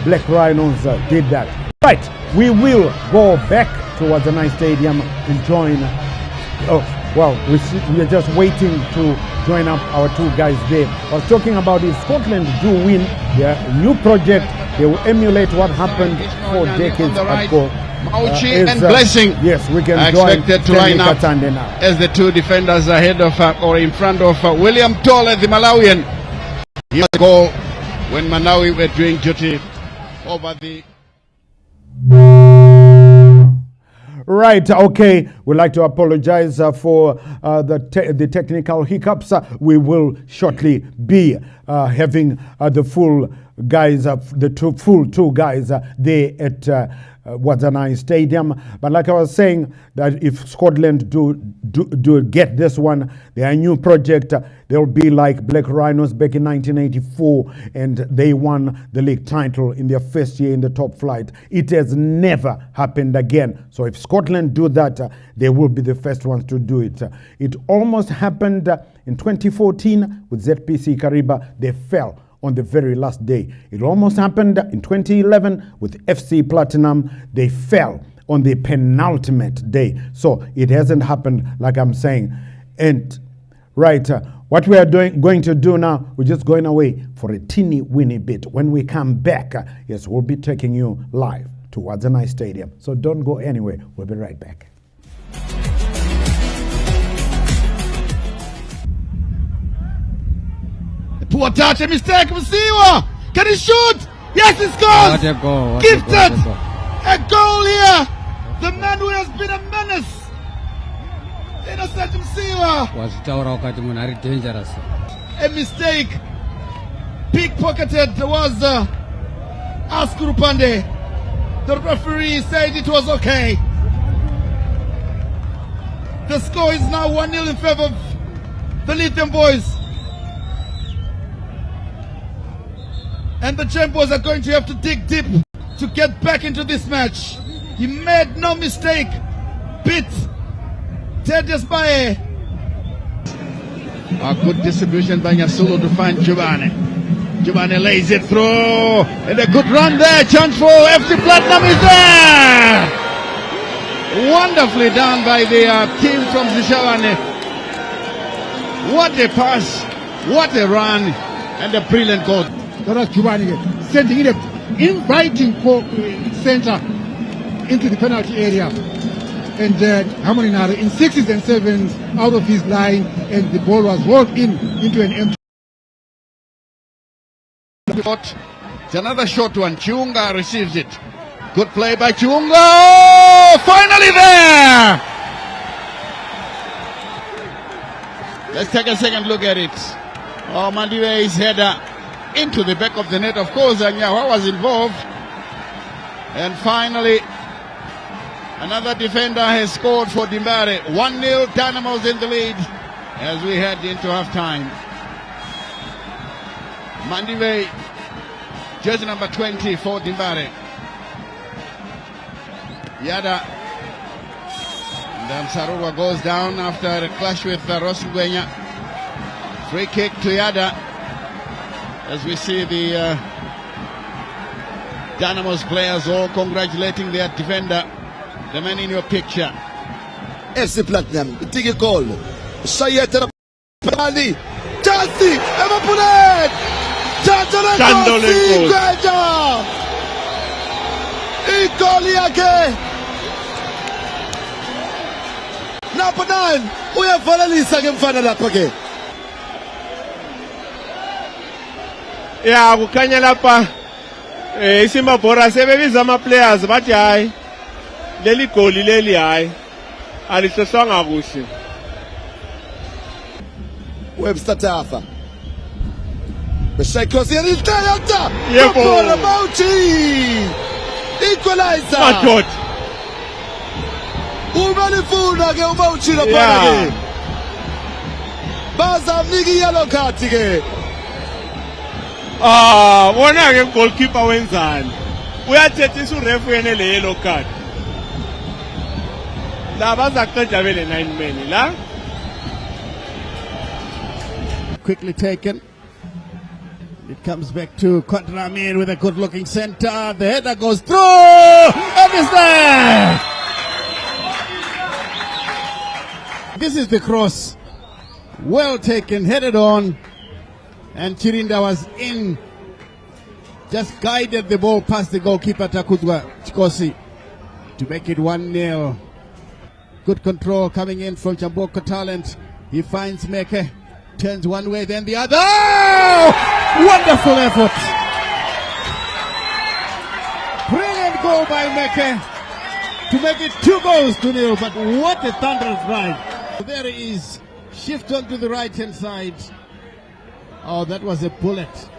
Black Rhinos did that. Right, we will go back towards the nice stadium and join. We are just waiting to join up our two guys there. I was talking about if Scotland do win their new project, they will emulate what happened 4 decades ago. Mauchi and Blessing. Yes, we can expected to line up now as the two defenders ahead of or in front of William Tolle, the Malawian. He had a goal when Malawi were doing duty over the... Right, okay. We'd like to apologize for the technical hiccups. We will shortly be having the full guys, the full two guys there at Wadzanai Stadium. But like I was saying, that if Scotland do get this one, their new project, they'll be like Black Rhinos back in 1984, and they won the league title in their first year in the top flight. It has never happened again. So if Scotland do that, they will be the first ones to do it. It almost happened in 2014 with ZPC Kariba. They fell on the very last day. It almost happened in 2011 with FC Platinum. They fell on the penultimate day. So it hasn't happened, like I'm saying. And right, what we are going to do now, we're just going away for a teeny weeny bit. When we come back, yes, we'll be taking you live to Wadzanai Stadium. So don't go anywhere. We'll be right back. Poor touch, a mistake, Masiwa. Can he shoot? Yes, he scores. What a goal. Gifted. A goal here. The man who has been a menace. Innocent Masiwa. Was it dangerous? A mistake. Pickpocketed was Askuru Pande. The referee said it was okay. The score is now 1-0 in favor of the Lithium Boys. And the Champions are going to have to dig deep to get back into this match. He made no mistake. Beat Thaddeus Baye. A good distribution by Nyasulu to find Giovanni. Giovanni lays it through. And a good run there. Chance for FC Platinum is there. Wonderfully done by the team from Zishawani. What a pass. What a run. And a brilliant goal. That was Giovanni sending it, inviting center into the penalty area. And Harmony Nara in 6s and 7s out of his line, and the ball was rolled into an empty. It's another short one. Chiunga receives it. Good play by Chiunga. Oh, finally there. Let's take a second look at it. Oh, Mandiwe's header into the back of the net. Of course, Anyawa was involved. And finally, another defender has scored for Dimbare. 1-0, Dynamos in the lead as we head into half-time. Mandiwe, jersey number 20 for Dimbare. Yada. And then Sarua goes down after a clash with Ross Ngwenya. Free kick to Yada. As we see the Dynamos players all congratulating their defender, the man in your picture. FC Platinum, take a call. Sayeta Pali, Chelsea, Evapulet, Chandolenko, Gweja, Ikoli yake. Number 9, uyavalelisa ngemfana lapha ke. Ya kukhanya lapha Simba Bhora sebebiza ama players bathi hayi leli goli leli hayi alihloswanga kuhle. Webster Tafa. Beshaycross yelitayata. Yebo. Mauchi. Equalizer. Matot. Umalifuna ke uMauchi lapha ke. Bazamniki yellow card ke. Wona ke goalkeeper wenzani uyathethisa uref yene le yellow card la bazaqeda bele 9 men la. Quickly taken. It comes back to Quadramir with a good-looking center. The header goes through, and it's there. This is the cross. Well taken, headed on, and Chirinda was in. Just guided the ball past the goalkeeper Takudwa Chikosi to make it 1-0. Good control coming in from Chamboko Talent. He finds Meke, turns one way, then the other. Oh! Wonderful effort. Brilliant goal by Meke to make it 2-0. But what a thunderous drive. There he is. Shift onto the right-hand side. Oh, that was a bullet.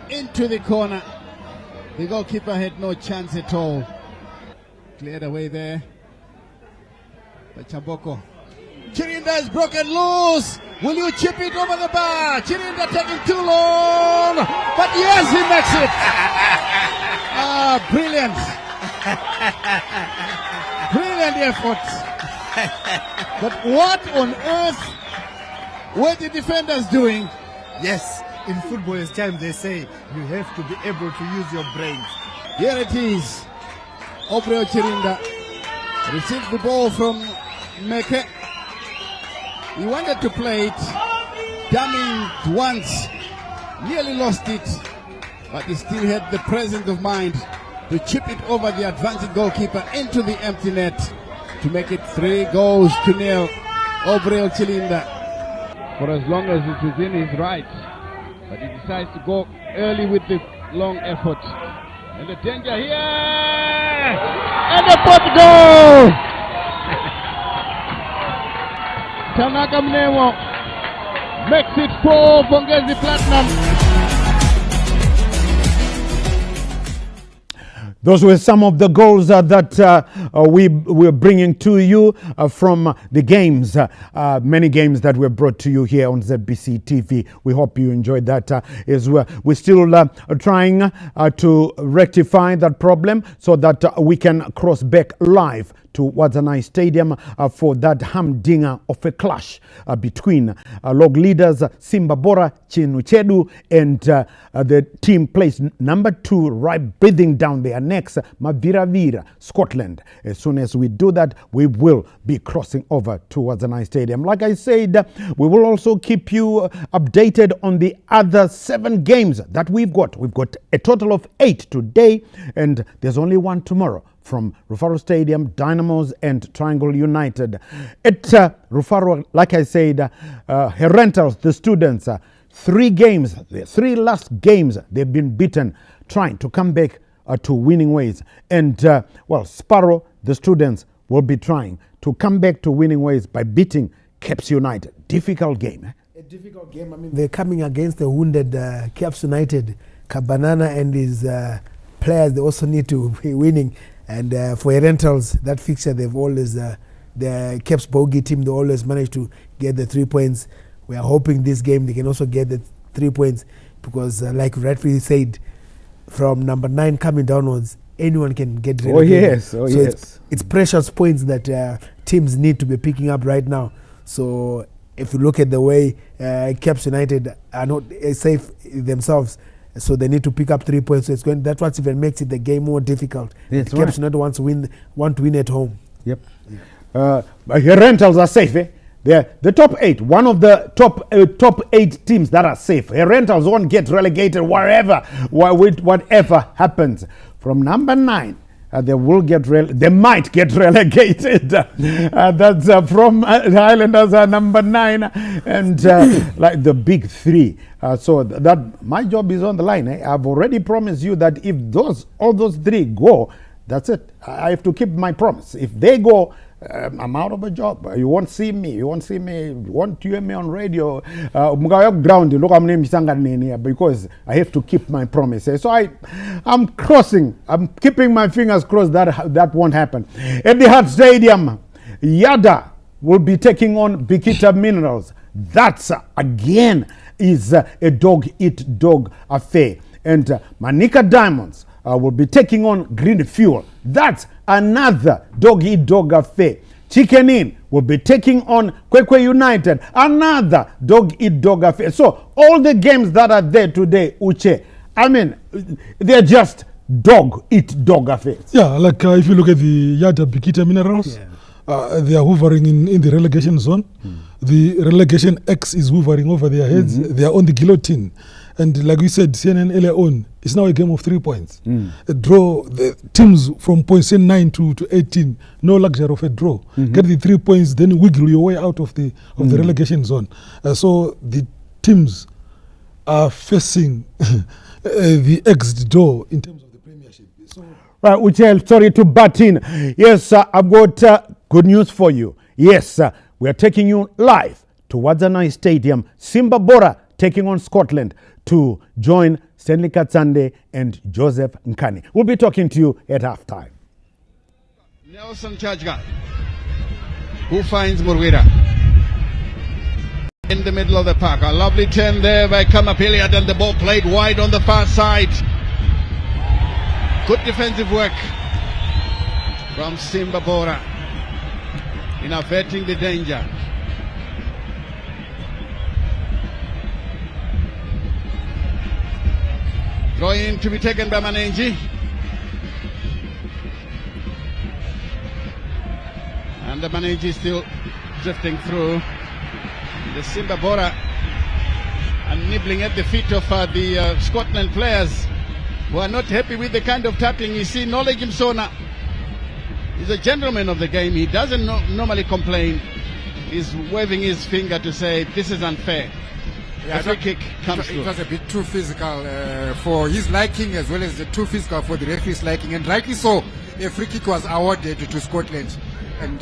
Into the corner. The goalkeeper had no chance at all. Cleared away there by Chamboko. Chirinda is broken loose. Will you chip it over the bar? Chirinda taking too long. But yes, he makes it. Brilliant. Brilliant effort. But what on earth were the defenders doing? Yes, in football, as times they say, you have to be able to use your brains. Here it is. Obreo Chirinda receives the ball from Meke. He wanted to play it, dumming once, nearly lost it, but he still had the presence of mind to chip it over the advanced goalkeeper into the empty net to make it 3-0. Obreo Chirinda. For as long as it's within his right, but he decides to go early with the long effort. And the danger here, and the fourth goal! Tanaka Mnemo makes it 4 for Ngezi Platinum. Those were some of the goals that we're bringing to you from the games, many games that were brought to you here on ZBC TV. We hope you enjoyed that as well. We're still trying to rectify that problem so that we can cross back live to Wadzanai Stadium for that humdinger of a clash between log leaders Simba Bhora, Chinuchedu, and the team placed number 2, right breathing down their necks, Maviravira, Scotland. As soon as we do that, we will be crossing over to Wadzanai Stadium. Like I said, we will also keep you updated on the other 7 games that we've got. We've got a total of 8 today, and there's only one tomorrow from Rufaro Stadium, Dynamos and Triangle United. At Rufaro, like I said, Herentals, the students, 3 games, the 3 last games, they've been beaten, trying to come back to winning ways. And, Sparrow, the students, will be trying to come back to winning ways by beating Caps United. Difficult game. A difficult game. I mean, they're coming against the wounded Caps United. Kabanana and his players, they also need to be winning. And for Herentals, that fixture, they've always, the Caps bogey team, they always manage to get the 3 points. We are hoping this game they can also get the 3 points because, like rightfully said, from number 9 coming downwards, anyone can get relegated. Oh, yes. It's precious points that teams need to be picking up right now. So if you look at the way Caps United are not safe themselves, so they need to pick up 3 points. So that's what even makes it the game more difficult. That's Caps United want to win at home. Yep. Herentals are safe. They're the top 8. One of the top 8 teams that are safe. Herentals won't get relegated whatever happens. From number 9, they might get relegated. That's from the Highlanders are number 9 and like the big 3. So that my job is on the line. I've already promised you that if all those 3 go, that's it. I have to keep my promise. If they go, I'm out of a job. You won't see me. You won't hear me on radio. Ground because I have to keep my promise. So I'm crossing. I'm keeping my fingers crossed that won't happen. At the Hart Stadium, Yada will be taking on Bikita Minerals. That's again is a dog-eat-dog affair. And Manika Diamonds will be taking on Green Fuel. That's another dog-eat-dog affair. Chicken Inn will will be taking on Kwekwe United, another dog-eat-dog affair. So all the games that are there today, Uche, I mean, they're just dog-eat-dog affairs. Yeah, like if you look at the Yada Bikita Minerals, they are hovering in the relegation zone. The relegation X is hovering over their heads. They are on the guillotine. And like we said, CNN earlier on, it's now a game of 3 points. A draw, the teams from points 9 to 18, no luxury of a draw. Get the 3 points, then wiggle your way out of the relegation zone. So the teams are facing the exit door in terms of the Premiership. So, right, Uche, sorry to butt in. Yes, I've got good news for you. Yes, we are taking you live to Wadzanai Stadium, Simba Bhora taking on Scotland to join Stanley Katsande and Joseph Nkani. We'll be talking to you at halftime. Nelson Chajga, who finds Murwira in the middle of the park. A lovely turn there by Kamapiliad, and the ball played wide on the far side. Good defensive work from Simba Bhora in averting the danger. Throw in to be taken by Manenji. And the Manenji still drifting through. The Simba Bhora are nibbling at the feet of the Scotland players who are not happy with the kind of tackling. You see, Knowledge Msona is a gentleman of the game. He doesn't normally complain. He's waving his finger to say this is unfair. Yeah, the free kick comes through. It was a bit too physical for his liking, as well as too physical for the referee's liking, and rightly so. A free kick was awarded to Scotland, and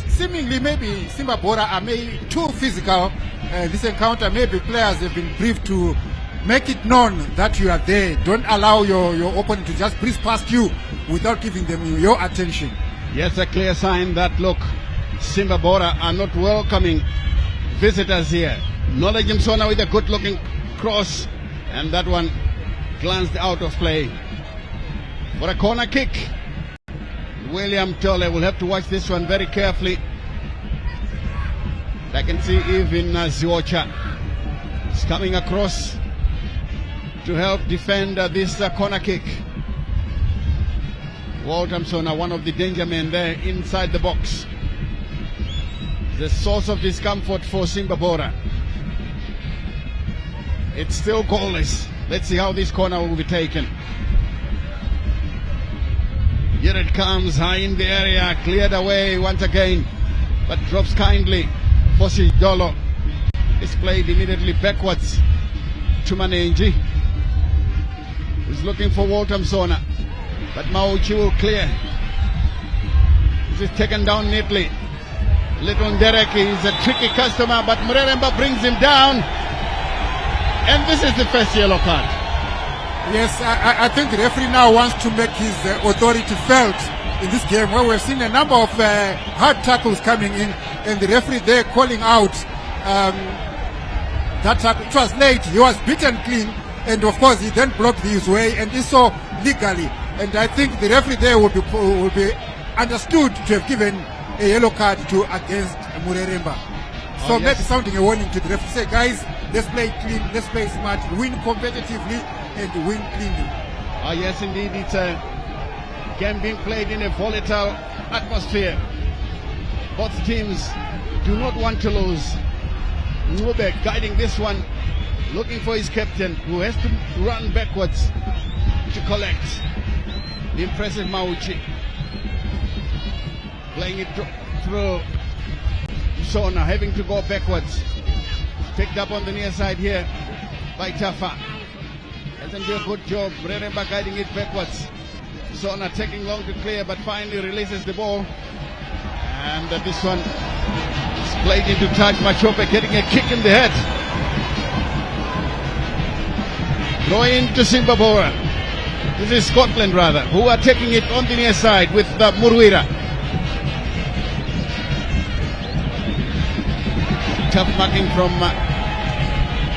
seemingly maybe Simba Bhora are maybe too physical. This encounter, maybe players have been briefed to make it known that you are there. Don't allow your opponent to just breeze past you without giving them your attention. Yes, a clear sign that, look, Simba Bhora are not welcoming visitors here. Knowledge Msona with a good looking cross, and that one glanced out of play for a corner kick. William Tolle will have to watch this one very carefully. I can see even Ziocha is coming across to help defend this corner kick. Walter Msona, one of the danger men there inside the box. The source of discomfort for Simba Bhora. It's still goalless. Let's see how this corner will be taken. Here it comes, high in the area, cleared away once again, but drops kindly. Fosi Dolo is played immediately backwards to Manenji, who's looking for Walter Msona, but Mauchi will clear. This is taken down neatly. Little Ndereki is a tricky customer, but Mureremba brings him down. And this is the first yellow card. Yes, I think the referee now wants to make his authority felt in this game, where we've seen a number of hard tackles coming in, and the referee there calling out that tackle. It was late, he was beaten clean, and of course he then blocked his way, and this so legally. And I think the referee there will be understood to have given a yellow card to against Mureremba. So maybe sounding a warning to the referee, say, guys, let's play clean, let's play smart, win competitively and win cleanly. Yes, indeed, it's a game being played in a volatile atmosphere. Both teams do not want to lose. Nwube guiding this one, looking for his captain, who has to run backwards to collect. The impressive Mauchi playing it through Sona, having to go backwards. Picked up on the near side here by Tafa. Doesn't do a good job. Mureremba guiding it backwards. Sona taking long to clear, but finally releases the ball. And this one is played into Taj Machope, getting a kick in the head. Throw in to Simba Bhora. This is Scotland rather, who are taking it on the near side with Murwira. Tough marking from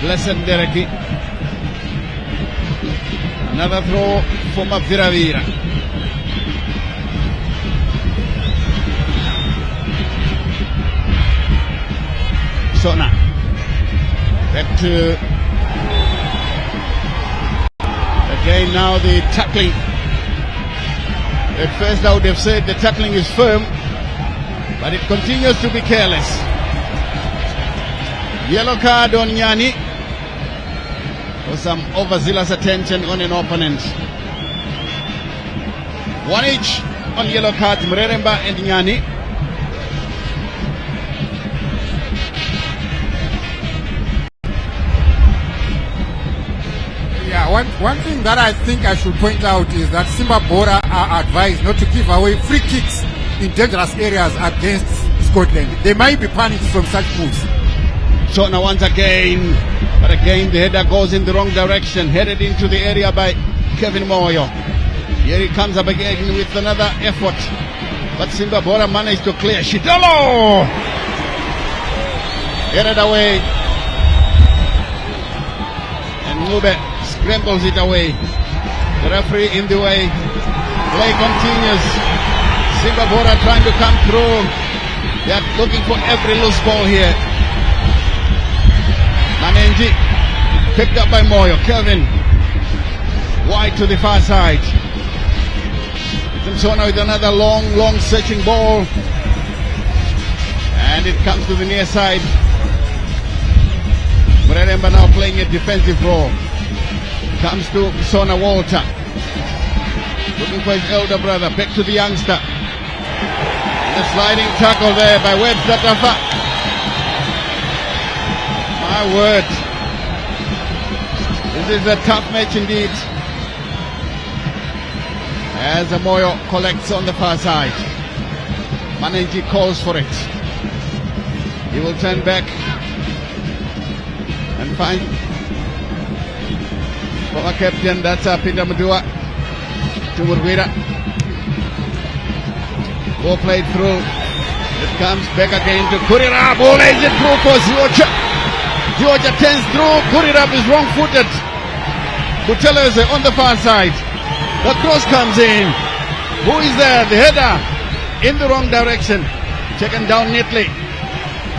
Blessed Dereki. Another throw for Mapviravira. Sona. Back to again now the tackling. At first I would have said the tackling is firm, but it continues to be careless. Yellow card on Nyani for some overzealous attention on an opponent. One each on yellow cards, Mreremba and Nyani. Yeah, one thing that I think I should point out is that Simba Bhora are advised not to give away free kicks in dangerous areas against Scotland. They might be punished from such moves. Shona once again, but again the header goes in the wrong direction, headed into the area by Kevin Moyo. Here he comes up again with another effort, but Simba Bhora managed to clear. Shidolo! Headed away, and Ngube scrambles it away. The referee in the way. Play continues. Simba Bhora trying to come through. They are looking for every loose ball here. Manenji picked up by Moyo. Kelvin wide to the far side. Sona with another long searching ball, and it comes to the near side. Mreremba now playing a defensive role. Comes to Sona Walter, looking for his elder brother. Back to the youngster. The sliding tackle there by Webster Tafa. My word, this is a tough match indeed. As Moyo collects on the far side, Manenji calls for it. He will turn back and find former captain, that's Peter Madua, to Murwira. Ball played through. It comes back again to Kurira. Ball lays it through for Georgia. Georgia turns through. Kurira is wrong-footed. Butelo is on the far side. The cross comes in. Who is there? The header in the wrong direction. Taken down neatly.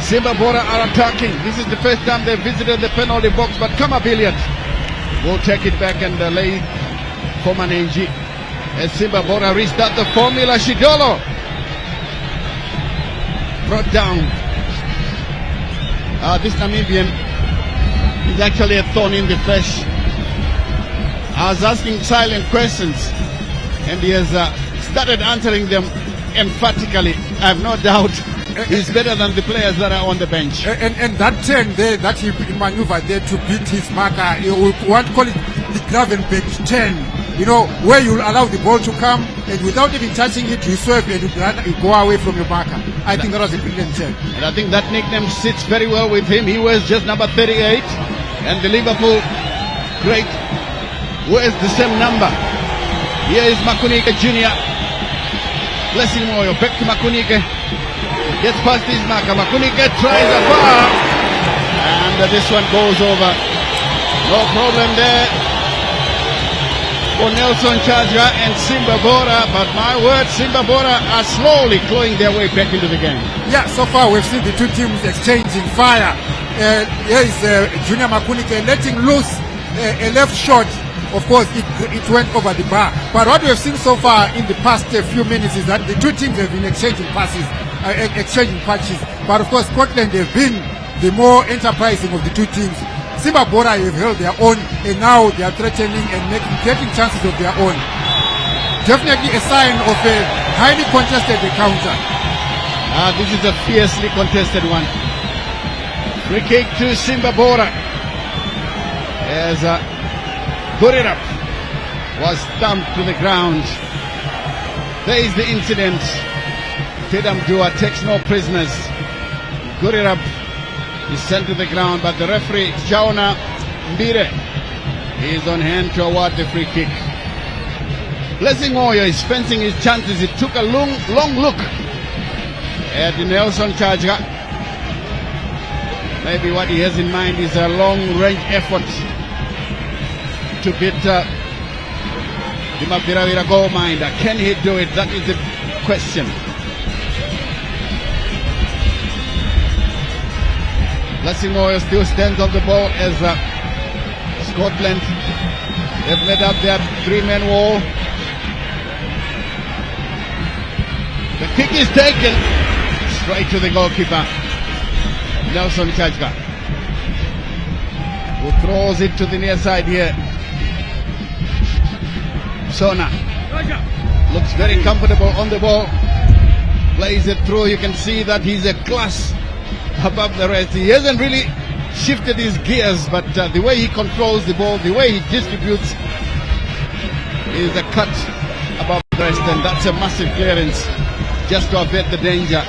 Simba Bhora are attacking. This is the first time they've visited the penalty box, but come up, Elliot. We'll take it back and lay for Manenji. As Simba Bhora restart the formula. Shidolo brought down. This Namibian is actually a thorn in the flesh. I was asking silent questions, and he has started answering them emphatically. I have no doubt he's better than the players that are on the bench. And that turn there that he maneuvered there to beat his marker, you want to call it the Gravenberg turn, you know, where you allow the ball to come, and without even touching it, you swerve and you go away from your marker. I think that was a brilliant turn. And I think that nickname sits very well with him. He wears just number 38, and the Liverpool great wears the same number. Here is Makunike Jr. Blessing Moyo, back to Makunike. Gets past his marker. Makunike tries afar, and this one goes over. No problem there for Nelson Chaja and Simba Bhora, but my word, Simba Bhora are slowly clawing their way back into the game. Yeah, so far we've seen the two teams exchanging fire. Here is Junior Makunike letting loose a left shot. Of course, it went over the bar. But what we have seen so far in the past few minutes is that the two teams have been exchanging passes, exchanging punches. But of course, Scotland have been the more enterprising of the two teams. Simba Bhora have held their own, and now they are threatening and getting chances of their own. Definitely a sign of a highly contested encounter. This is a fiercely contested one. Free kick to Simba Bhora. As Gurirup was thumped to the ground. There is the incident. Tidam Dua takes no prisoners. Gurirup is sent to the ground, but the referee, Shauna Mbire, is on hand to award the free kick. Blessing Moyo is fencing his chances. It took a long look at Nelson Chaja. Maybe what he has in mind is a long-range effort to beat the Mapiravira goal minder. Can he do it? That is the question. Blessing Moyo still stands on the ball as Scotland, they've made up their three-man wall. The kick is taken straight to the goalkeeper, Nelson Chajka, who throws it to the near side here. Sona looks very comfortable on the ball, plays it through. You can see that he's a class above the rest. He hasn't really shifted his gears, but the way he controls the ball, the way he distributes, is a cut above the rest, and that's a massive clearance just to avert the danger.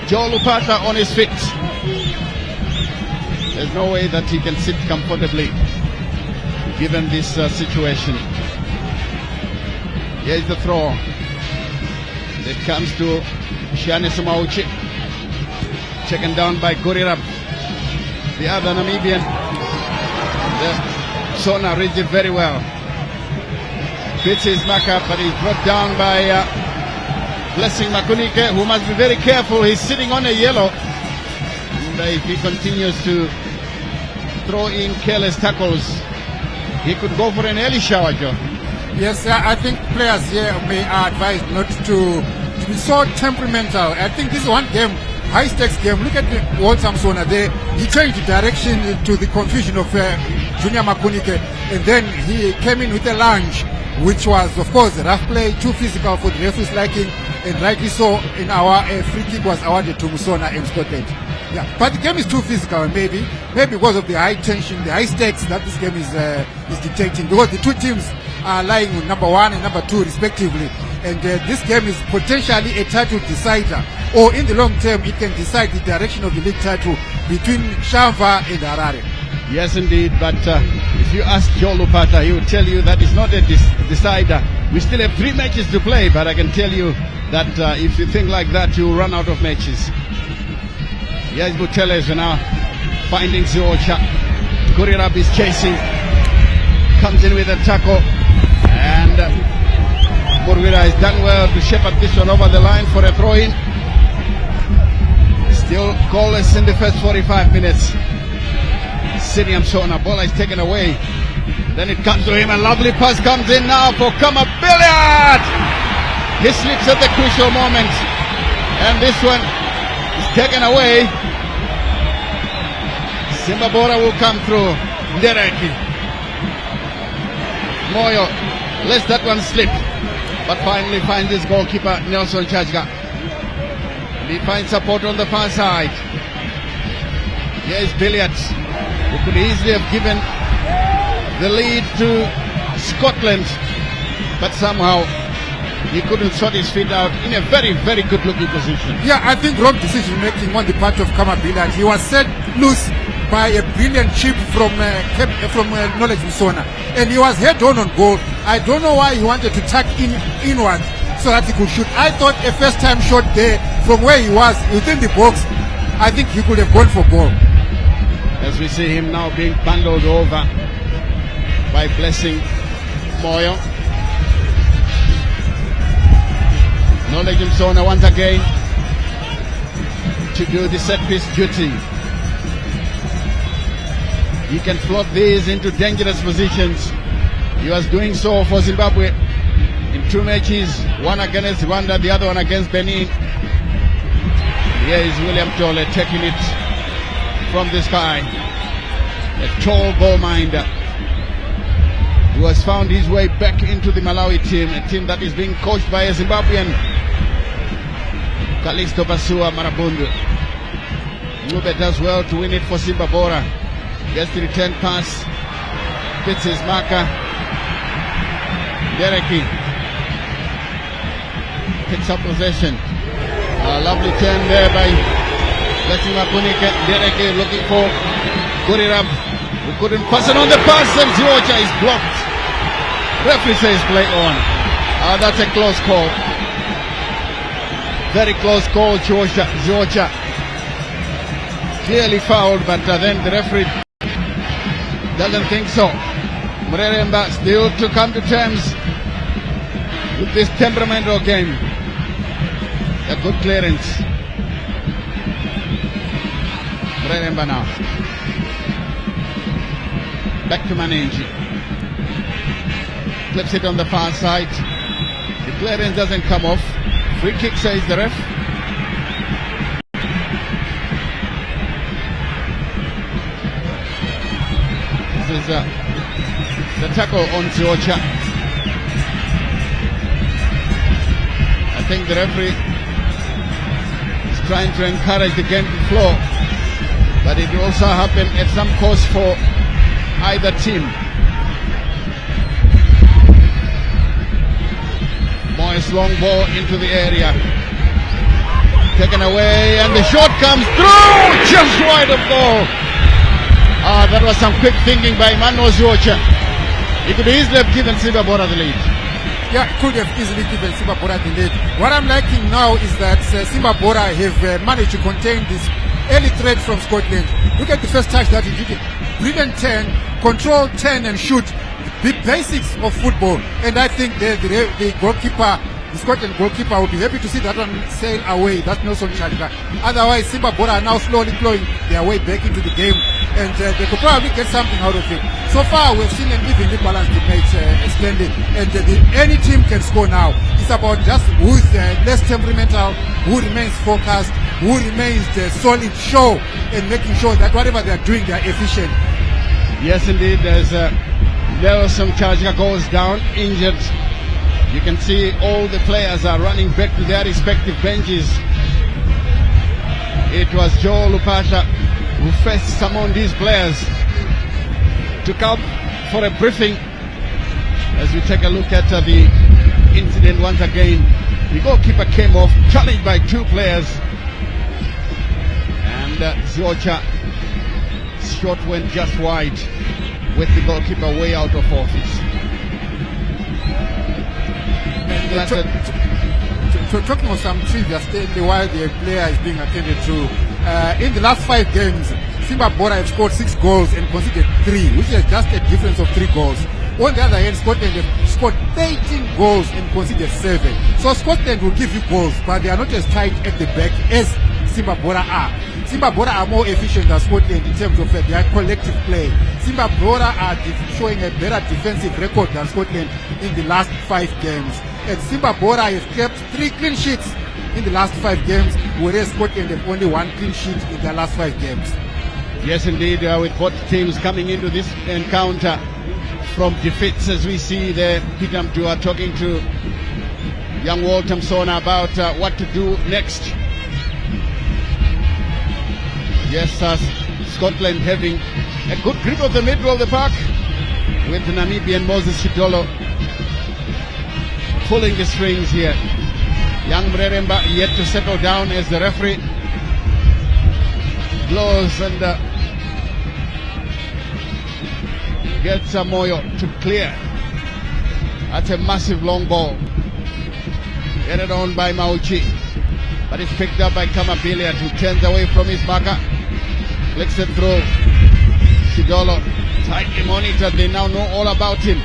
Joe Lupata on his feet. There's no way that he can sit comfortably given this situation. Here's the throw. It comes to Shani Sumauchi. Taken down by Gurirab, the other Namibian. The Sona reads it very well. Beats his mark up, but he's brought down by Blessing Makunike, who must be very careful. He's sitting on a yellow. And if he continues to throw in careless tackles, he could go for an early shower, Joe. Yes, I think players here may advise not to be so temperamental. I think this is one game, high stakes game. Look at the World Samsona there. He changed direction to the confusion of Junior Makunike, and then he came in with a lunge, which was, of course, a rough play, too physical for the referee's liking, and rightly so. In our free kick was awarded to Musona in Scotland. Yeah, but the game is too physical, maybe because of the high tension, the high stakes that this game is dictating. Because the two teams are lying on number 1 and number 2 respectively, and this game is potentially a title decider, or in the long term it can decide the direction of the league title between Shamva and Harare. Yes indeed, but if you ask Joe Lupata, he will tell you that it's not a decider. We still have 3 matches to play, but I can tell you that if you think like that, you'll run out of matches. Yes, Buteles are now finding Ziocha. Gurirab is chasing, comes in with a tackle, and Murwira has done well to shepherd this one over the line for a throw-in. Still goalless in the first 45 minutes. Siniam Sona, ball is taken away. Then it comes to him, a lovely pass comes in now for Kama Billiard. He slips at the crucial moment, and this one is taken away. Simba Bhora will come through. Ndereki. Moyo lets that one slip, but finally finds his goalkeeper Nelson Chajga. And he finds support on the far side. Here is Billiard, who could easily have given the lead to Scotland, but somehow he couldn't sort his feet out in a very, very good looking position. Yeah, I think wrong decision making on the part of Kama Billiard. He was set loose by a brilliant chip from Knowledge Musona, and he was head on goal. I don't know why he wanted to tuck inward so that he could shoot. I thought a first time shot there from where he was within the box, I think he could have gone for goal. As we see him now being bundled over by Blessing Moyo. Knowledge Musona once again to do the set piece duty. He can float these into dangerous positions. He was doing so for Zimbabwe in 2 matches, one against Rwanda, the other one against Benin. Here is William Tole taking it from the sky. A tall ball minder who has found his way back into the Malawi team, a team that is being coached by a Zimbabwean, Calixto Basua Marabundu. Ngube does well to win it for Simba Bhora. Gets the return pass, hits his marker. Dereki picks up possession. A lovely turn there by Blessing Makunike. Dereki looking for Gurirab, who couldn't pass it on the pass, and Ziocha is blocked. Referee says play on. That's a close call. Very close call, Ziocha. Clearly fouled, but then the referee doesn't think so. Mureremba still to come to terms with this temperamental game. A good clearance. Remember now. Back to Manenji. Clips it on the far side. The clearance doesn't come off. Free kick, says the ref. This is the tackle on Ziocha. I think the referee is trying to encourage the game to flow, but it will also happen at some cost for either team. Moyes long ball into the area. Taken away and the shot comes through just wide of goal. That was some quick thinking by Manuel Ziocha. He could easily have given Simba Bhora the lead. Yeah, could have easily given Simba Bhora the lead. What I'm liking now is that Simba Bhora have managed to contain this early threat from Scotland. Look at the first touch that he did. Brilliant turn, control, turn and shoot. The basics of football. And I think the goalkeeper, the Scotland goalkeeper, will be happy to see that one sail away. That's Nelson Chadka. Otherwise, Simba Bhora are now slowly clawing their way back into the game. And they could probably get something out of it. So far, we've seen an evenly balanced match extended. And any team can score now. It's about just who's less temperamental, who remains focused, who remains the solid show, and making sure that whatever they're doing, they're efficient. Yes, indeed. There's Nelson Chadka goes down, injured. You can see all the players are running back to their respective benches. It was Joe Lupata who first summoned these players to come for a briefing. As we take a look at the incident once again, the goalkeeper came off, challenged by two players, and Ziocha shot went just wide with the goalkeeper way out of office. Talking of some trivia, while the player is being attended to, in the last 5 games, Simba Bhora have scored 6 goals and conceded 3, which is just a difference of 3 goals. On the other hand, Scotland have scored 13 goals and conceded 7. So Scotland will give you goals, but they are not as tight at the back as Simba Bhora are. Simba Bhora are more efficient than Scotland in terms of their collective play. Simba Bhora are showing a better defensive record than Scotland in the last 5 games. And Simba Bhora have kept 3 clean sheets in the last 5 games, whereas Scotland have only 1 clean sheet in their last 5 games. Yes, indeed, with both teams coming into this encounter from defeats, as we see there, Peter Mdua talking to young Walter Msona about what to do next. Yes, Scotland having a good grip of the middle of the park, with the Namibian Moses Chidolo pulling the strings here. Young Mreremba yet to settle down as the referee blows and gets Moyo to clear. That's a massive long ball. Headed on by Mauchi, but it's picked up by Kamabilia, who turns away from his marker. Flicks it through. Chidolo, tightly monitored. They now know all about him.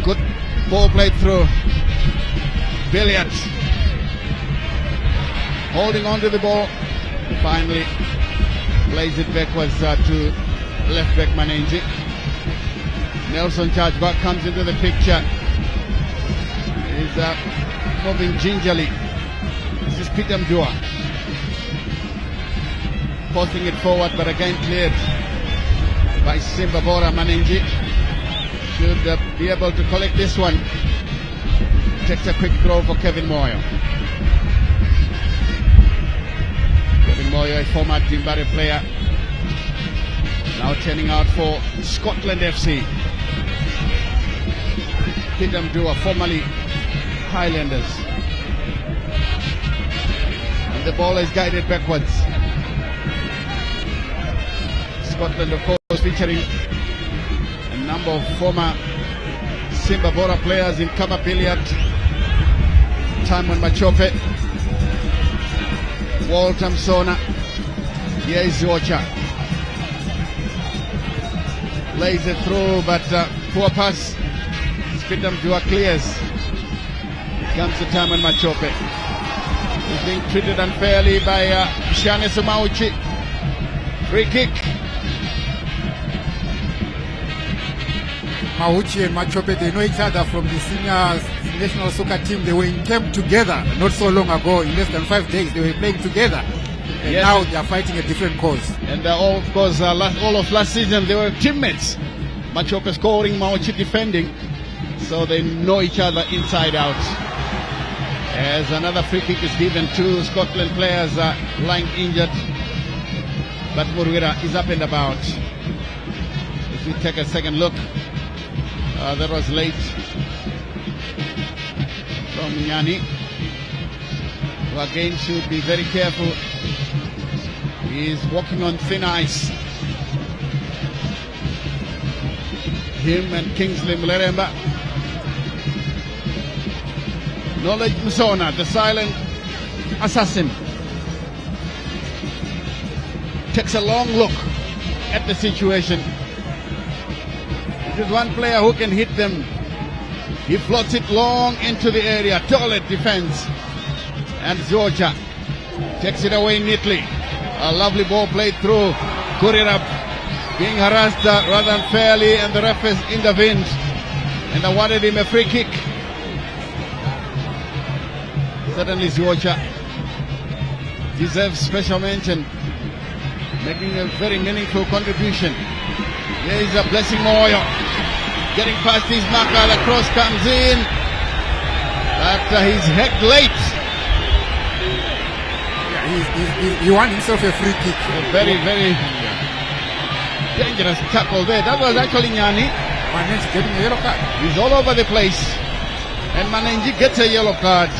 Good ball played through. Billiard holding on to the ball. Finally plays it backwards to left back Manenji. Nelson Chadka comes into the picture. He's moving gingerly. This is Peter Mdua posting it forward, but again cleared by Simba Bhora. Manenji should be able to collect this one. Takes a quick throw for Kevin Moyo. Kevin Moyo, a former Timbare player, now turning out for Scotland FC. Peter Mdua, formerly Highlanders. And the ball is guided backwards. Scotland, of course, featuring a number of former Simba Bhora players in Kama Billiard, Timon Machope, Walter Msona. Here is Ziocha. Lays it through, but poor pass. Peter Mdua clears. Comes to Timon Machope. He's being treated unfairly by Shane Sumauchi. Free kick. Mauchi and Machope, they know each other from the senior national soccer team. They were in camp together not so long ago. In less than 5 days, they were playing together. And Yes. now they are fighting a different cause. And all of course, all of last season, they were teammates. Machope scoring, Mauchi defending. So they know each other inside out. As another free kick is given to Scotland players lying injured. But Murwira is up and about. If we take a second look, that was late from Nyani, who again should be very careful. He's walking on thin ice. Him and Kingsley Mleremba. Knowledge Msona, the silent assassin, takes a long look at the situation. There's one player who can hit them. He floats it long into the area. Toilet defense. And Georgia takes it away neatly. A lovely ball played through. Kurirab being harassed rather unfairly, and the ref has intervened and awarded him a free kick. Certainly Georgia deserves special mention, making a very meaningful contribution. Here is a Blessing Moyo. Getting past his marker, the cross comes in. But he's hecked late. Yeah, he won himself a free kick. A very, very dangerous tackle there. That was actually Nyani. Manenji getting a yellow card. He's all over the place. And Manenji gets a yellow card.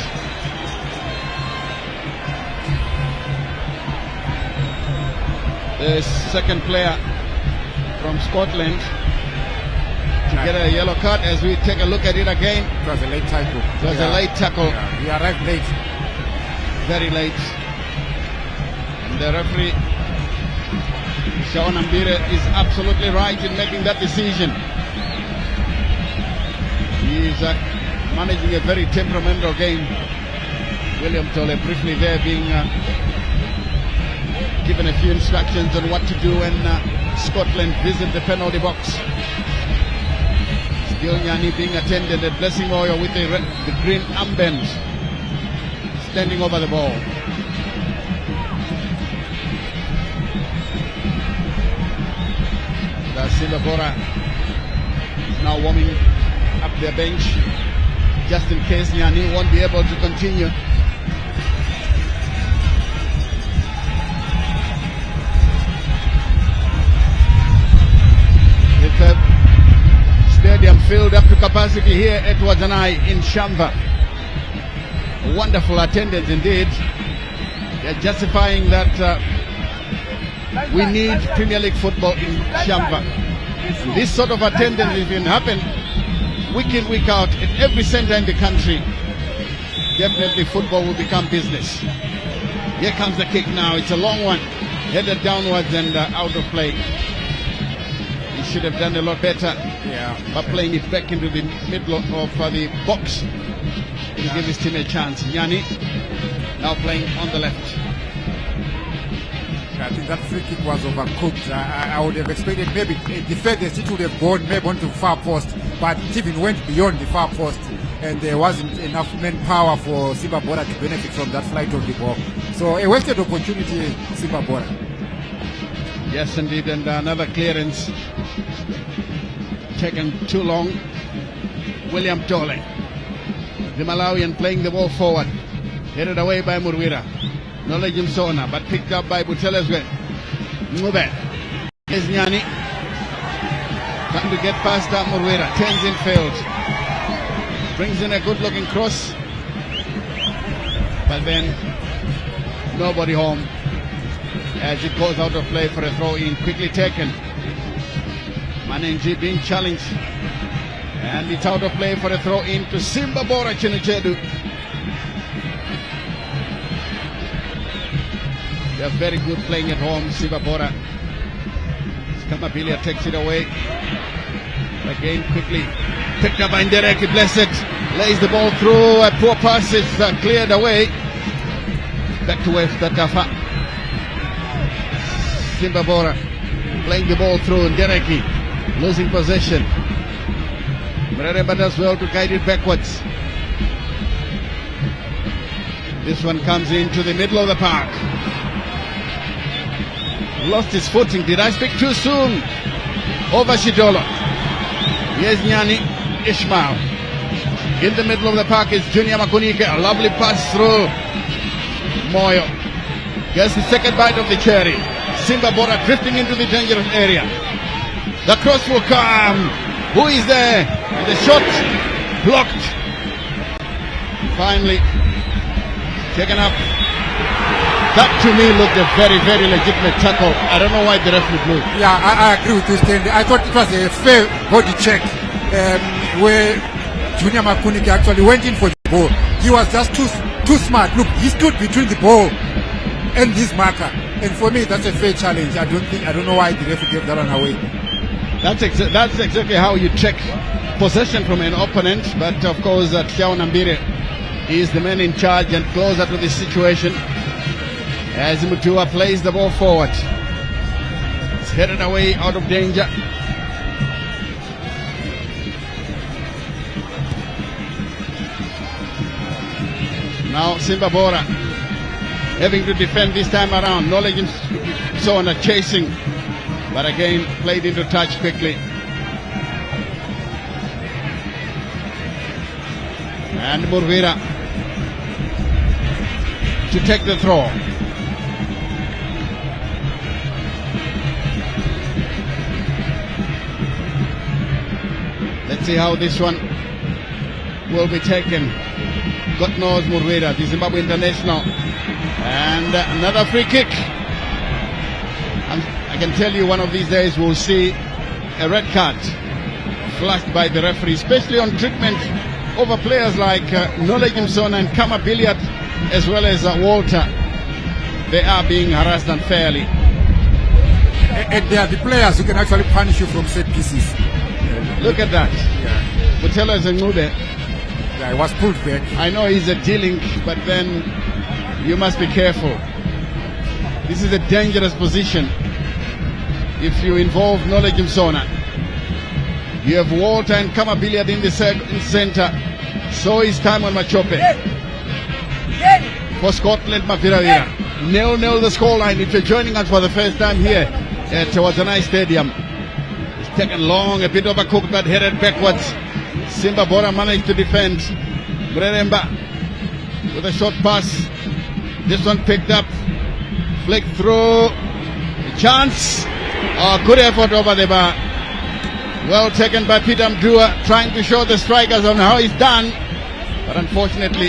The second player from Scotland to get a yellow card. As we take a look at it again, It was a late tackle. it was a late tackle, Yeah, he arrived late. very late. And the referee, Shaun Ambire, is absolutely right in making that decision. He is managing a very temperamental game. William Tole briefly there being given a few instructions on what to do when Scotland visit the penalty box. Still Nyani being attended at Blessing Moyo with the green armband, standing over the ball. The Simba Bhora is now warming up their bench, just in case Nyani won't be able to continue. With the stadium filled up to capacity here at Wadzanai in Shamba. Wonderful attendance indeed. They're justifying that we need Premier League football in Shamba. And this sort of attendance, if it can happen week in, week out at every center in the country, definitely football will become business. Here comes the kick now. It's a long one, headed downwards and out of play. He should have done a lot better by playing it back into the middle of the box to give his team a chance. Nyani now playing on the left. I think that free kick was overcooked. I would have expected maybe the furthest it would have gone maybe onto the far post, but it even went beyond the far post, and there wasn't enough manpower for Simba Bhora to benefit from that flight of the ball. So a wasted opportunity, Simba Bhora. Yes, indeed, and another clearance taken too long. William Tole, the Malawian, playing the ball forward, headed away by Murwira. Knowledge Msona, but picked up by Butelezwe. Mube. Here's Nyani. Trying to get past that Murwira. Turns in field. Brings in a good looking cross. But then nobody home. As it goes out of play for a throw in. Quickly taken. Manenji being challenged. And it's out of play for a throw in to Simba Bhora Chinichedu. They're very good playing at home, Simba Bhora. Skamabilia takes it away. Again, quickly picked up by Ndereki Blessed. Lays the ball through. A poor pass is cleared away. Back to West Takafa. Simba Bhora playing the ball through Dereki, losing possession. Mreremba does well to guide it backwards. This one comes into the middle of the park. Lost his footing. Did I speak too soon? Over Shidolo. Here's Nyani Ishmael. In the middle of the park is Junior Makunike. A lovely pass through. Moyo gets the second bite of the cherry. Simba Bhora drifting into the dangerous area. The cross will come. Who is there? The shot blocked. Finally taken up. That to me looked a very, very legitimate tackle. I don't know why the referee blew. Yeah, I agree with you, Stanley. I thought it was a fair body check where Junior Makunike actually went in for the ball. He was just too smart. Look, he stood between the ball and his marker. And for me, that's a fair challenge. I don't know why the referee gave that one away. That's exactly how you check possession from an opponent. But of course, Tiao Nambire is the man in charge and closer to the situation. As Mutua plays the ball forward. It's headed away out of danger. Now Simba Bhora having to defend this time around. Knowledge and Sona chasing, but again played into touch quickly. And Murvira to take the throw. Let's see how this one will be taken. God knows Murvira, the Zimbabwe international. And another free kick. I can tell you one of these days we'll see a red card flashed by the referee, especially on treatment over players like Nole Gimson and Kama Billiard, as well as Walter. They are being harassed unfairly. And they are the players who can actually punish you from set pieces. Look at that. Yeah. Butelo is a Ngube. Yeah, he was pulled back. I know he's a dealing, but then you must be careful. This is a dangerous position. If you involve Nole Gimsona, you have Walter and Kama Billiard in the center. So is Timon Machope. For Scotland, Maviravira. 0-0 the scoreline. If you're joining us for the first time here at Wazanai Stadium. It's taken long, a bit overcooked, but headed backwards. Simba Bhora managed to defend. Mreremba with a short pass. This one picked up. Flick through. A chance. Good effort over the bar. Well taken by Peter Mdua, trying to show the strikers on how it's done. But unfortunately,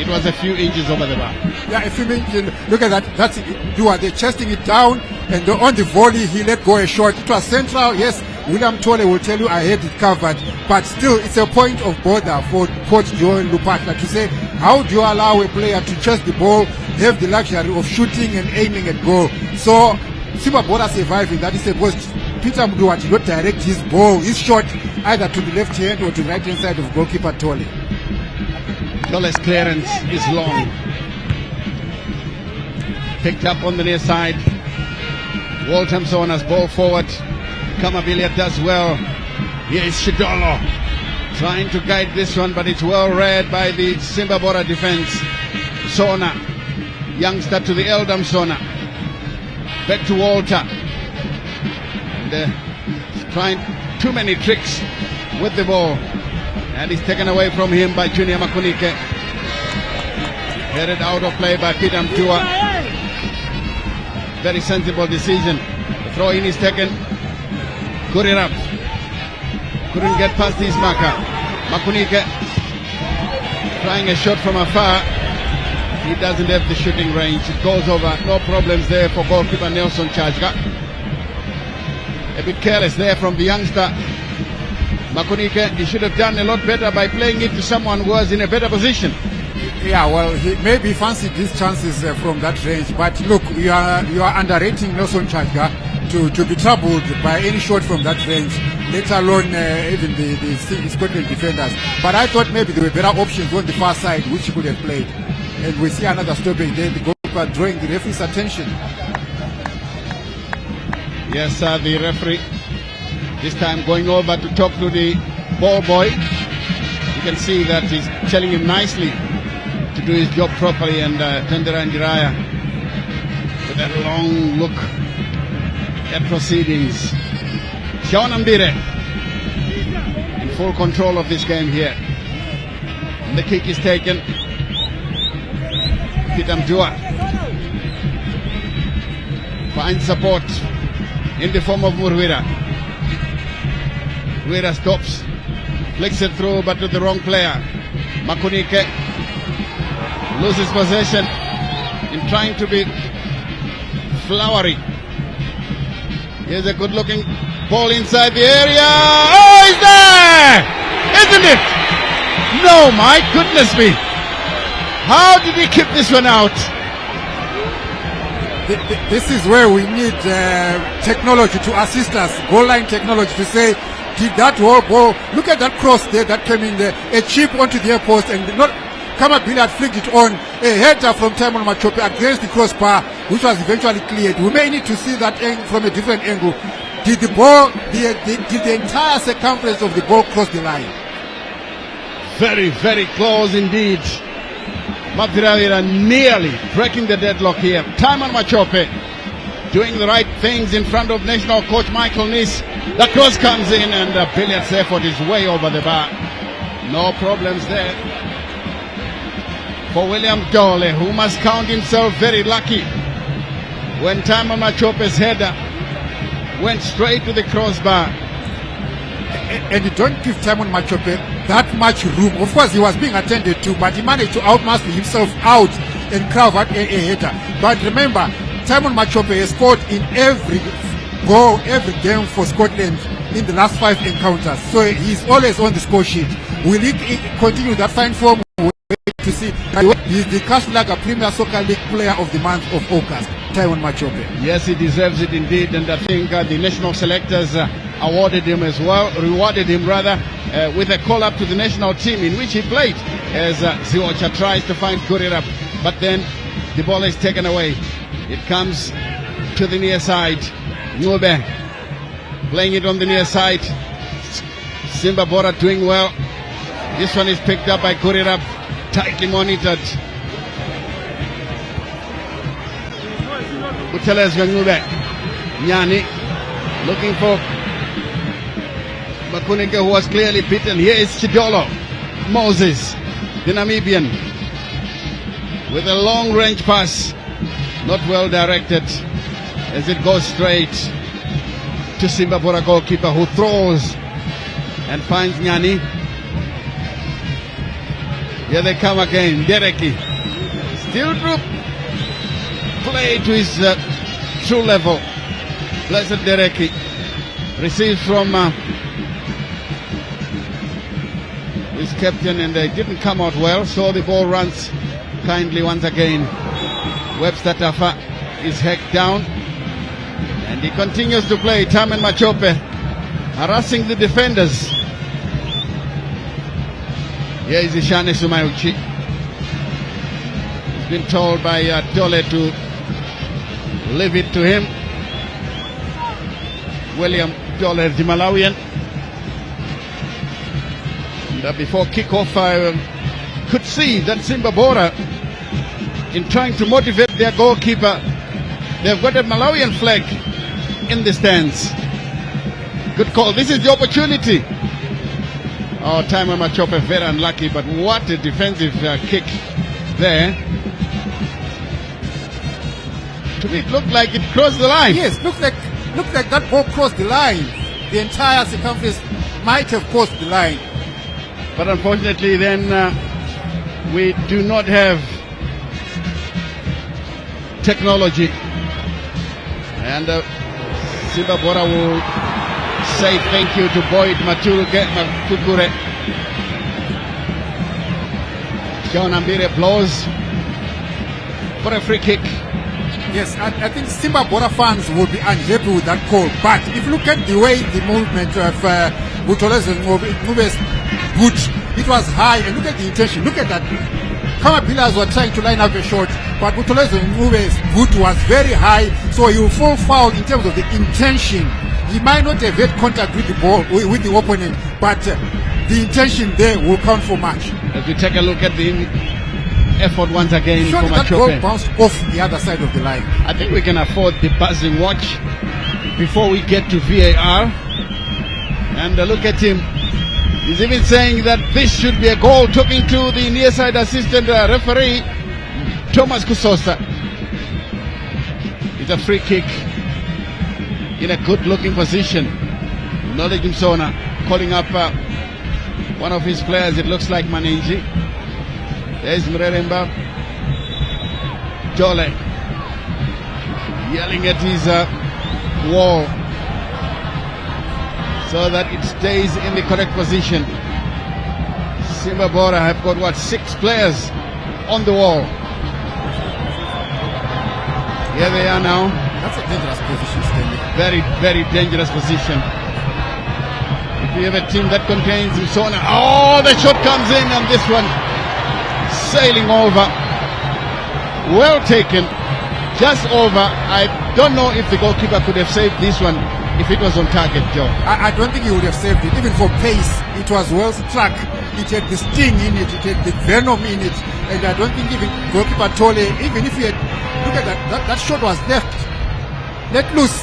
it was a few inches over the bar. Yeah, if you mean, look at that. That's Dua. They're chesting it down, and on the volley, he let go a shot. It was central. Yes, William Tole will tell you I had it covered. But still, it's a point of bother for Coach Joel Lupatla to say, how do you allow a player to chase the ball, have the luxury of shooting and aiming at goal? So, Simba Bhora surviving. That is because Peter Mdua did not direct his ball, his shot, either to the left hand or to the right hand side of goalkeeper Tole. Tole's clearance is long. Picked up on the near side. Walthamsona's ball forward. Kamabilia does well. Here is Shidolo trying to guide this one, but it's well read by the Simba Bhora defense. Sona, youngster to the Eldam Sona. Back to Walter. And, trying too many tricks with the ball. And it's taken away from him by Junior Makunike. Headed out of play by Peter Mtua. Very sensible decision. The throw in is taken. Kurirap couldn't get past his marker. Makunike trying a shot from afar. He doesn't have the shooting range. It goes over. No problems there for goalkeeper Nelson Chajka. A bit careless there from the youngster. Makunike, he should have done a lot better by playing it to someone who was in a better position. Yeah, well, he maybe fancied these chances from that range. But look, you are underrating Nelson Chajka to be troubled by any shot from that range, let alone even the Scotland defenders. But I thought maybe there were better options on the far side which he could have played. And we see another stoppage there, the goalkeeper drawing the referee's attention. Yes, the referee this time going over to talk to the ball boy. You can see that he's telling him nicely to do his job properly, and Tendera Ndiraya with that long look at proceedings. Shaun Ambire in full control of this game here. And the kick is taken. Peter Mdua finds support in the form of Murwira. Murwira stops, flicks it through, but to the wrong player. Makunike loses possession in trying to be flowery. Here's a good looking ball inside the area. Oh, it's there! Isn't it? No, my goodness me. How did he keep this one out? This is where we need technology to assist us, goal line technology, to say, did that ball, look at that cross there that came in there, a chip onto the post, and not Kamabili had flicked it on, a header from Timon Machope against the crossbar, which was eventually cleared. We may need to see that from a different angle. Did the ball, did the entire circumference of the ball cross the line? Very, very close indeed. Maviravira nearly breaking the deadlock here. Timon Machope doing the right things in front of national coach Michael Nis. The cross comes in, and Billiard's effort is way over the bar. No problems there for William Dole, who must count himself very lucky when Timon Machope's header went straight to the crossbar. And you don't give Timon Machope that much room. Of course, he was being attended to, but he managed to outmuscle himself out and carve out a header. But remember, Timon Machope has scored in every goal, every game for Scotland in the last 5 encounters. So he's always on the score sheet. Will he continue that fine form? We'll wait to see. He's the Kashlaga Premier Soccer League Player of the Month of August, Timon Machope. Yes, he deserves it indeed, and I think the national selectors awarded him as well, rewarded him rather, with a call-up to the national team in which he played as Ziocha tries to find Kurirab, but then the ball is taken away. It comes to the near side. Ngube playing it on the near side. Simba Bhora doing well. This one is picked up by Kurirab, tightly monitored. Butelezwe Ngube. Nyani looking for Makunike, who was clearly beaten. Here is Chidolo Moses, the Namibian, with a long range pass, not well directed, as it goes straight to Simba Bhora goalkeeper, who throws and finds Nyani. Here they come again. Dereki still group play to his true level. Blessed Dereki receives from his captain, and they didn't come out well, so the ball runs kindly once again. Webster Tafa is hacked down, and he continues to play. Timon Machope harassing the defenders. Here is Ishane Sumayuchi. He's been told by Dole to leave it to him. William Dole, the Malawian. And before kickoff, I could see that Simba Bhora, in trying to motivate their goalkeeper, they've got a Malawian flag in the stands. Good call. This is the opportunity. Oh, Timon Machope very unlucky, but what a defensive kick there. To me, it looked like it crossed the line. Yes, looked like that ball crossed the line. The entire circumference might have crossed the line. But unfortunately, then we do not have technology, and Simba Bhora will say thank you to Boyd Matukure. Shaun Ambire blows for a free kick. Yes, I think Simba Bhora fans will be unhappy with that call. But if you look at the way the movement of Butolezwe Ngube's boot, it was high, and look at the intention. Look at that. Kamapilas were trying to line up a shot, but Butolezo Ngube's boot was very high, so he will fall foul in terms of the intention. He might not have had contact with the ball, with the opponent, but the intention there will count for much. As we take a look at the effort once again Surely from that ball Machope. bounced off the other side of the line. I think we can afford the buzzing watch before we get to VAR. And look at him. He's even saying that this should be a goal, talking to the near side assistant referee, Thomas Kusosa. It's a free kick in a good looking position. Knowledge Msona calling up one of his players, it looks like Manenji. There's Mreremba. Jole yelling at his wall so that it stays in the correct position. Simba Bhora have got, what, 6 players on the wall. Here they are now. That's a dangerous position, Stanley. Very, very dangerous position. If you have a team that contains Msona, oh, the shot comes in, and this one sailing over. Well taken, just over. I don't know if the goalkeeper could have saved this one if it was on target, Joe. I don't think he would have saved it. Even for pace, it was well struck. It had the sting in it, it had the venom in it, and I don't think even goalkeeper Tole, even if he had, look at that shot was let loose.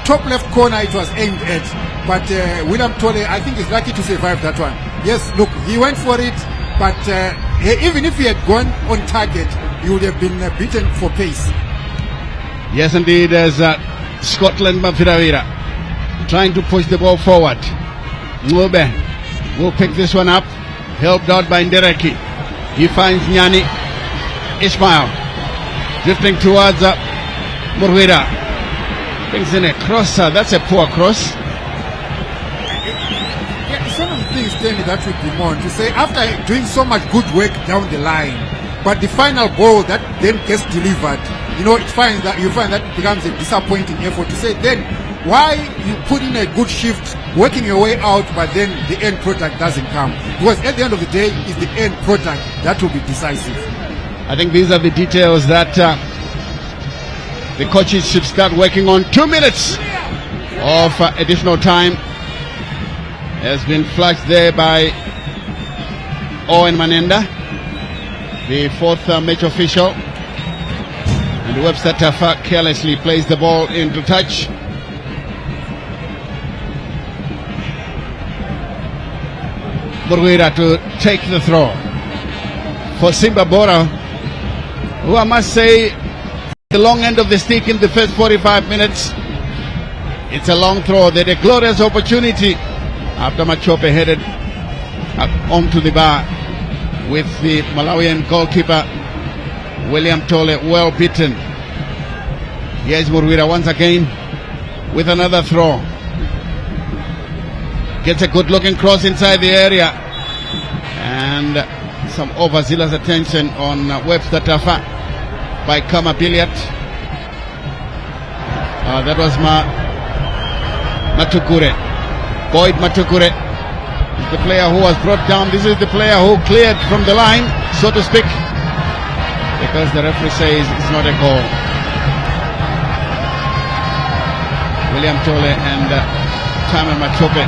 Top left corner it was aimed at, but William Tole, I think, is lucky to survive that one. Yes, look, he went for it, but even if he had gone on target, he would have been beaten for pace. Yes, indeed, as Scotland Mafiravira trying to push the ball forward. Ngube will pick this one up, helped out by Ndereki. He finds Nyani. Ismail drifting towards Murwira. Brings in a crosser. That's a poor cross. Yeah, it's one of the things, Stanley, that would be more to say after doing so much good work down the line, but the final ball that then gets delivered, you find that it becomes a disappointing effort to say then why you put in a good shift, working your way out, but then the end product doesn't come. Because at the end of the day, it's the end product that will be decisive. I think these are the details that the coaches should start working on. 2 minutes of additional time has been flashed there by Owen Manenda, the 4th match official. And Webster Tafa carelessly plays the ball into touch. Murwira to take the throw for Simba Bhora, who I must say the long end of the stick in the first 45 minutes. It's a long throw. They had a glorious opportunity after Machope headed up onto the bar with the Malawian goalkeeper William Tole well beaten. Here's Murwira once again with another throw. Gets a good looking cross inside the area, and some overzealous attention on Webster Tafa by Kama Billiat. That was Matukure. Boyd Matukure is the player who was brought down. This is the player who cleared from the line, so to speak, because the referee says it's not a goal. William Tole and Tama Machope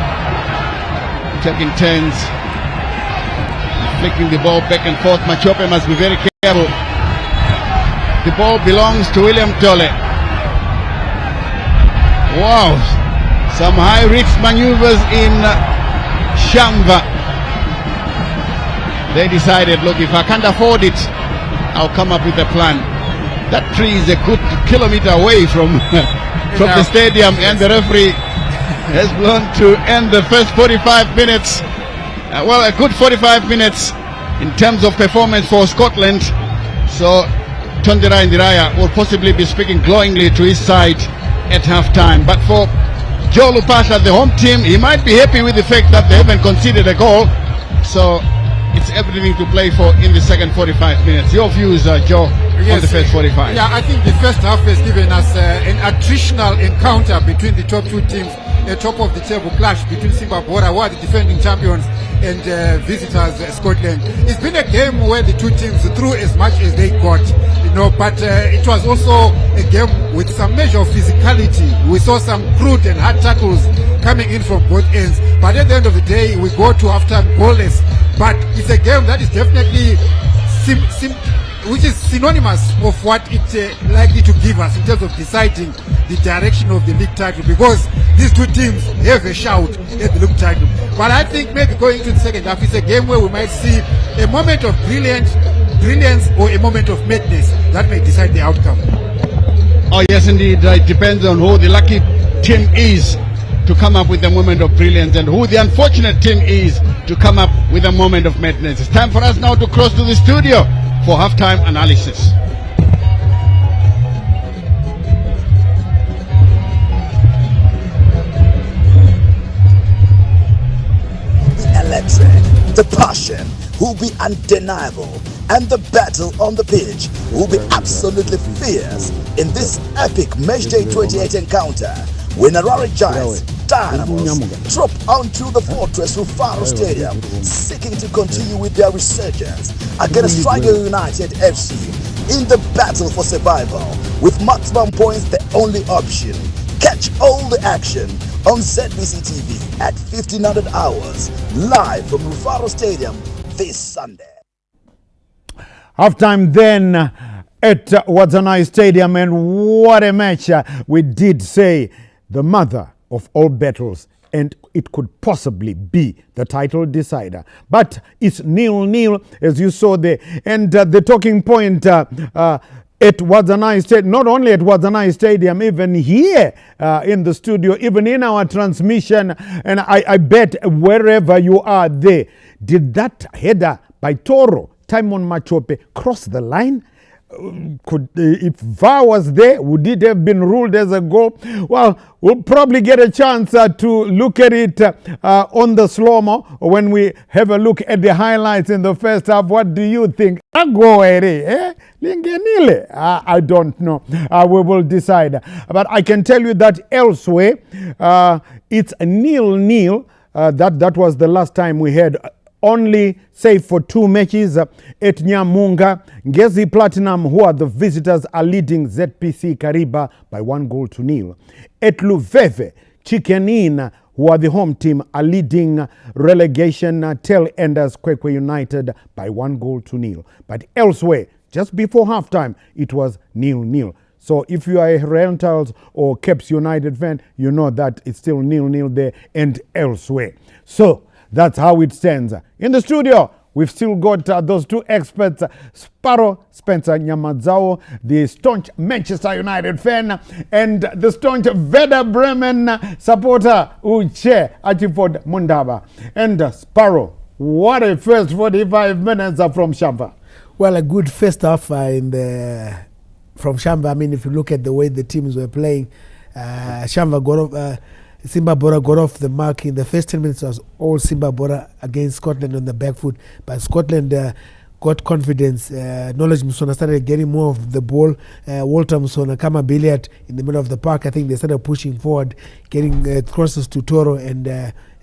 taking turns, flicking the ball back and forth. Machope must be very careful. The ball belongs to William Tole. Wow, some high risk maneuvers in Shamva. They decided, look, if I can't afford it, I'll come up with a plan. That tree is a good kilometer away from the stadium, and the referee has blown to end the first 45 minutes. Well, a good 45 minutes in terms of performance for Scotland. So Tondera Indiraya will possibly be speaking glowingly to his side at half-time. But for Joe Lupasha, the home team, he might be happy with the fact that they haven't conceded a goal. So it's everything to play for in the second 45 minutes. Your views, Joe, on the first 45? Yeah, I think the first half has given us an attritional encounter between the top two teams, a top of the table clash between Simba Bhora, who are the defending champions, and visitors Scotland. It's been a game where the two teams threw as much as they got, but it was also a game with some measure of physicality. We saw some crude and hard tackles coming in from both ends. But at the end of the day, we go to halftime goalless. But it's a game that is definitely which is synonymous of what it's likely to give us in terms of deciding the direction of the league title, because these two teams have a shout at the league title. But I think maybe going into the second half, it's a game where we might see a moment of brilliance or a moment of madness that may decide the outcome. Oh yes, indeed. It depends on who the lucky team is to come up with a moment of brilliance and who the unfortunate team is to come up with a moment of madness. It's time for us now to cross to the studio for halftime analysis. The electric, the passion will be undeniable, and the battle on the pitch will be absolutely fierce in this epic Matchday 28 encounter. When Harare Giants Dynamos drop onto the fortress Rufaro Stadium, seeking to continue with their resurgence against Striker United FC in the battle for survival, with maximum points the only option. Catch all the action on ZBC TV at 1500 hours, live from Rufaro Stadium this Sunday. Halftime then at Wadzanai Stadium, and what a match. We did say the mother of all battles, and it could possibly be the title decider. But it's 0-0, as you saw there. And the talking point at Wadzanai Stadium, not only at Wadzanai Stadium, even here in the studio, even in our transmission, and I bet wherever you are there, did that header by Toro, Timon Machope, cross the line? Could if VAR was there, would it have been ruled as a goal? Well, we'll probably get a chance to look at it on the slow-mo when we have a look at the highlights in the first half. What do you think? I don't know. We will decide. But I can tell you that elsewhere, it's 0-0. That was the last time we had only save for two matches at Nyamunga. Ngezi Platinum, who are the visitors, are leading ZPC Kariba by 1-0. At Luveve, Chikenin, who are the home team, are leading relegation tail enders Kwekwe United by 1-0. But elsewhere, just before halftime, it was 0-0. So if you are a Rentals or Caps United fan, you know that it's still 0-0 there and elsewhere. So that's how it stands. In the studio, we've still got those two experts, Sparrow Spencer Nyamadzao, the staunch Manchester United fan, and the staunch Werder Bremen supporter, Uche Achiford Mundaba. And Sparrow, what a first 45 minutes from Shamba. Well, a good first half from Shamba. I mean, if you look at the way the teams were playing, Shamba got off. Simba Bhora got off the mark in the first 10 minutes. It was all Simba Bhora against Scotland on the back foot. But Scotland got confidence. Knowledge Musona started getting more of the ball. Walter Musona, Kama Billiard in the middle of the park. I think they started pushing forward, getting crosses to Toro, and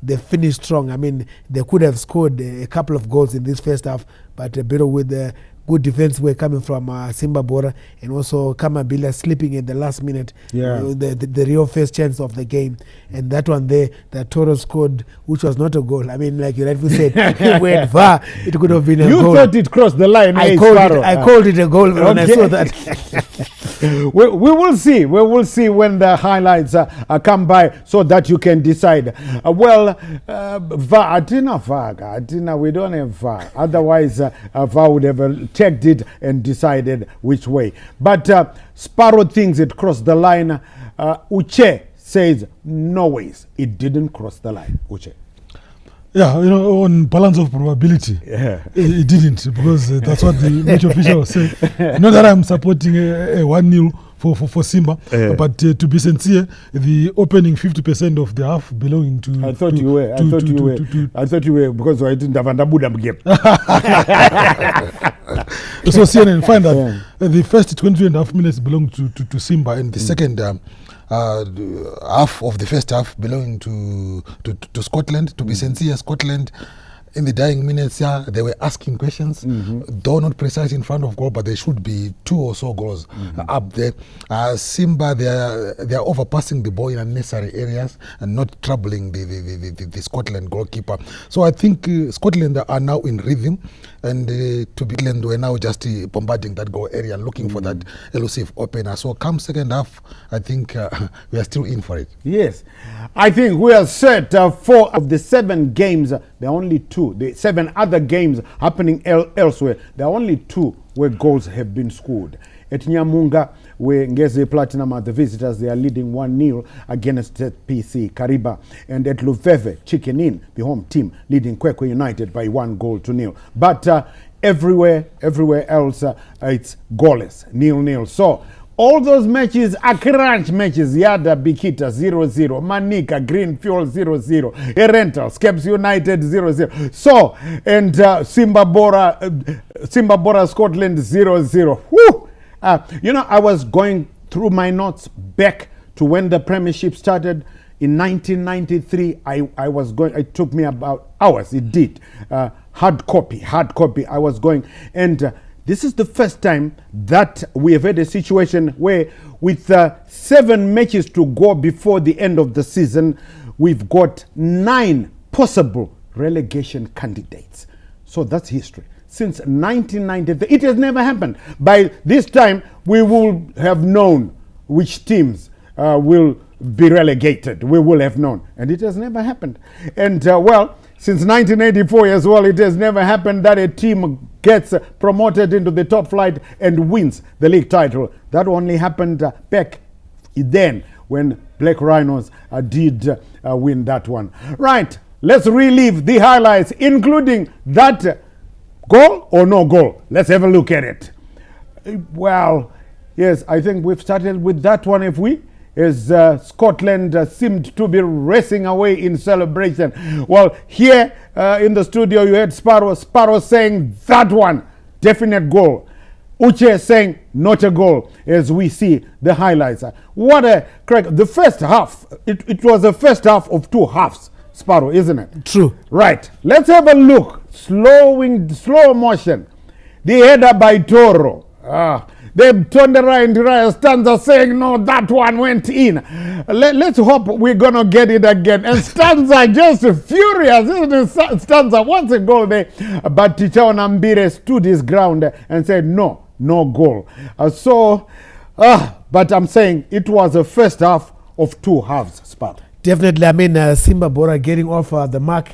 they finished strong. I mean, they could have scored a couple of goals in this first half, but a bit with the good defense were coming from Simba Bhora, and also Kamabila slipping at the last minute. Yeah. The real first chance of the game. And that one there, that Toro scored, which was not a goal. I mean, like you rightfully said, went far, it could have been a goal. You thought it crossed the line. I called it a goal when I saw that. we will see. We will see when the highlights come by so that you can decide. VAR, we don't have VAR. Otherwise, VAR would have checked it and decided which way. But Sparrow thinks it crossed the line. Uche says no ways, it didn't cross the line. Uche. Yeah, on balance of probability, it didn't, because that's what the match official was saying. Not that I'm supporting a 1-0 for Simba, but to be sincere, the opening 50% of the half belonging to. I thought you were. I thought you were, because I didn't have a game. So CNN find that the first 20.5 minutes belong to Simba, and the second half of the first half belonging to Scotland. To be sincere, Scotland in the dying minutes, they were asking questions, though not precise in front of goal, but there should be 2 or so goals up there. Simba, they are overpassing the ball in unnecessary areas and not troubling the Scotland goalkeeper. So I think Scotland are now in rhythm, and to be England, we're now just bombarding that goal area and looking for that elusive opener. So come second half, I think we are still in for it. Yes, I think we are set. 4 of the 7 games, there are only 2. The 7 other games happening elsewhere, there are only 2 where goals have been scored. At Nyamunga, where Ngeze Platinum are the visitors, they are leading 1-0 against PC Kariba. And at Lufeve, Chicken Inn, the home team, leading Kwekwe United by 1-0. But everywhere else, it's goalless, 0-0. So all those matches are crunch matches. Yada Bikita 0-0, Manika Green Fuel 0-0, Rental Skeps United 0-0. So and Simba Bhora Scotland 0-0. Woo! I was going through my notes back to when the Premiership started in 1993. It took me about hours. It did. Hard copy. I was going, and this is the first time that we have had a situation where, with 7 matches to go before the end of the season, we've got 9 possible relegation candidates. So that's history. Since 1993, it has never happened. By this time, we will have known which teams will be relegated. We will have known. And it has never happened. And since 1984 as well, it has never happened that a team gets promoted into the top flight and wins the league title. That only happened back then when Black Rhinos did win that one. Right, let's relive the highlights, including that goal or no goal. Let's have a look at it. Well, yes, I think we've started with that one, as Scotland seemed to be racing away in celebration. Well, here in the studio, you had Sparrow saying that one, definite goal. Uche saying not a goal, as we see the highlights. What a crack. The first half, it was the first half of 2 halves, Sparrow, isn't it? True. Right. Let's have a look. Slow motion. The header by Toro. They turned around, Stanza saying, no, that one went in. Let's hope we're going to get it again. And Stanza just furious, isn't it? Stanza wants a goal there. But Tichao Nambire stood his ground and said, no goal. But I'm saying it was the first half of 2 halves, Sparrow. Definitely, I mean, Simba Bhora getting off the mark,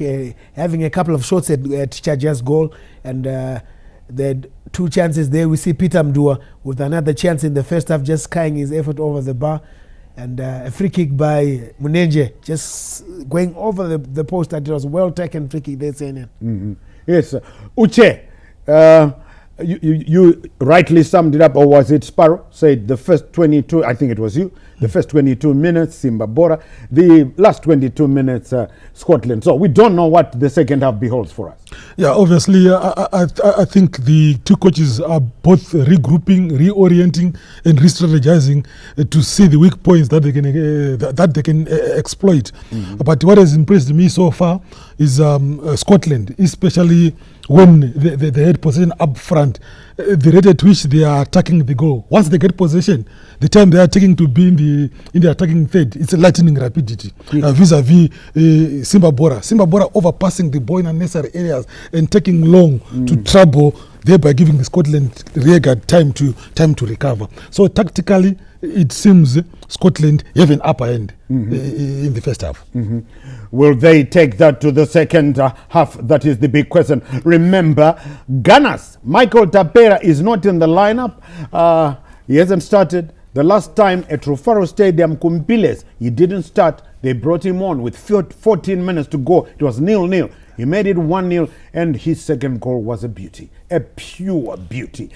having a couple of shots at Chaja's goal, and the 2 chances there. We see Peter Mdua with another chance in the first half, just carrying his effort over the bar, and a free kick by Munenje, just going over the post. That it was well taken free kick there, saying. Yes, Uche, you rightly summed it up, or was it Sparrow? Said the first 22, I think it was you, the first 22 minutes, Simba Bhora, the last 22 minutes, Scotland. So we don't know what the second half beholds for us. Yeah, obviously, I think the 2 coaches are both regrouping, reorienting, and re-strategizing to see the weak points that they can exploit. But what has impressed me so far is Scotland, especially when they had possession up front, the rate at which they are attacking the goal. Once they get possession, the time they are taking to be in the attacking third, it's a lightning rapidity vis-a-vis Simba Bhora. Simba Bhora overpassing the ball in unnecessary areas and taking long to trouble, thereby giving the Scotland rearguard time to recover. So tactically, it seems Scotland have an upper end in the first half. Will they take that to the second half? That is the big question. Remember, Gunners, Michael Tapera is not in the lineup. He hasn't started. The last time at Rufaro Stadium, Kumpiles, he didn't start. They brought him on with 14 minutes to go. It was 0-0. He made it 1-0, and his second goal was a beauty, a pure beauty.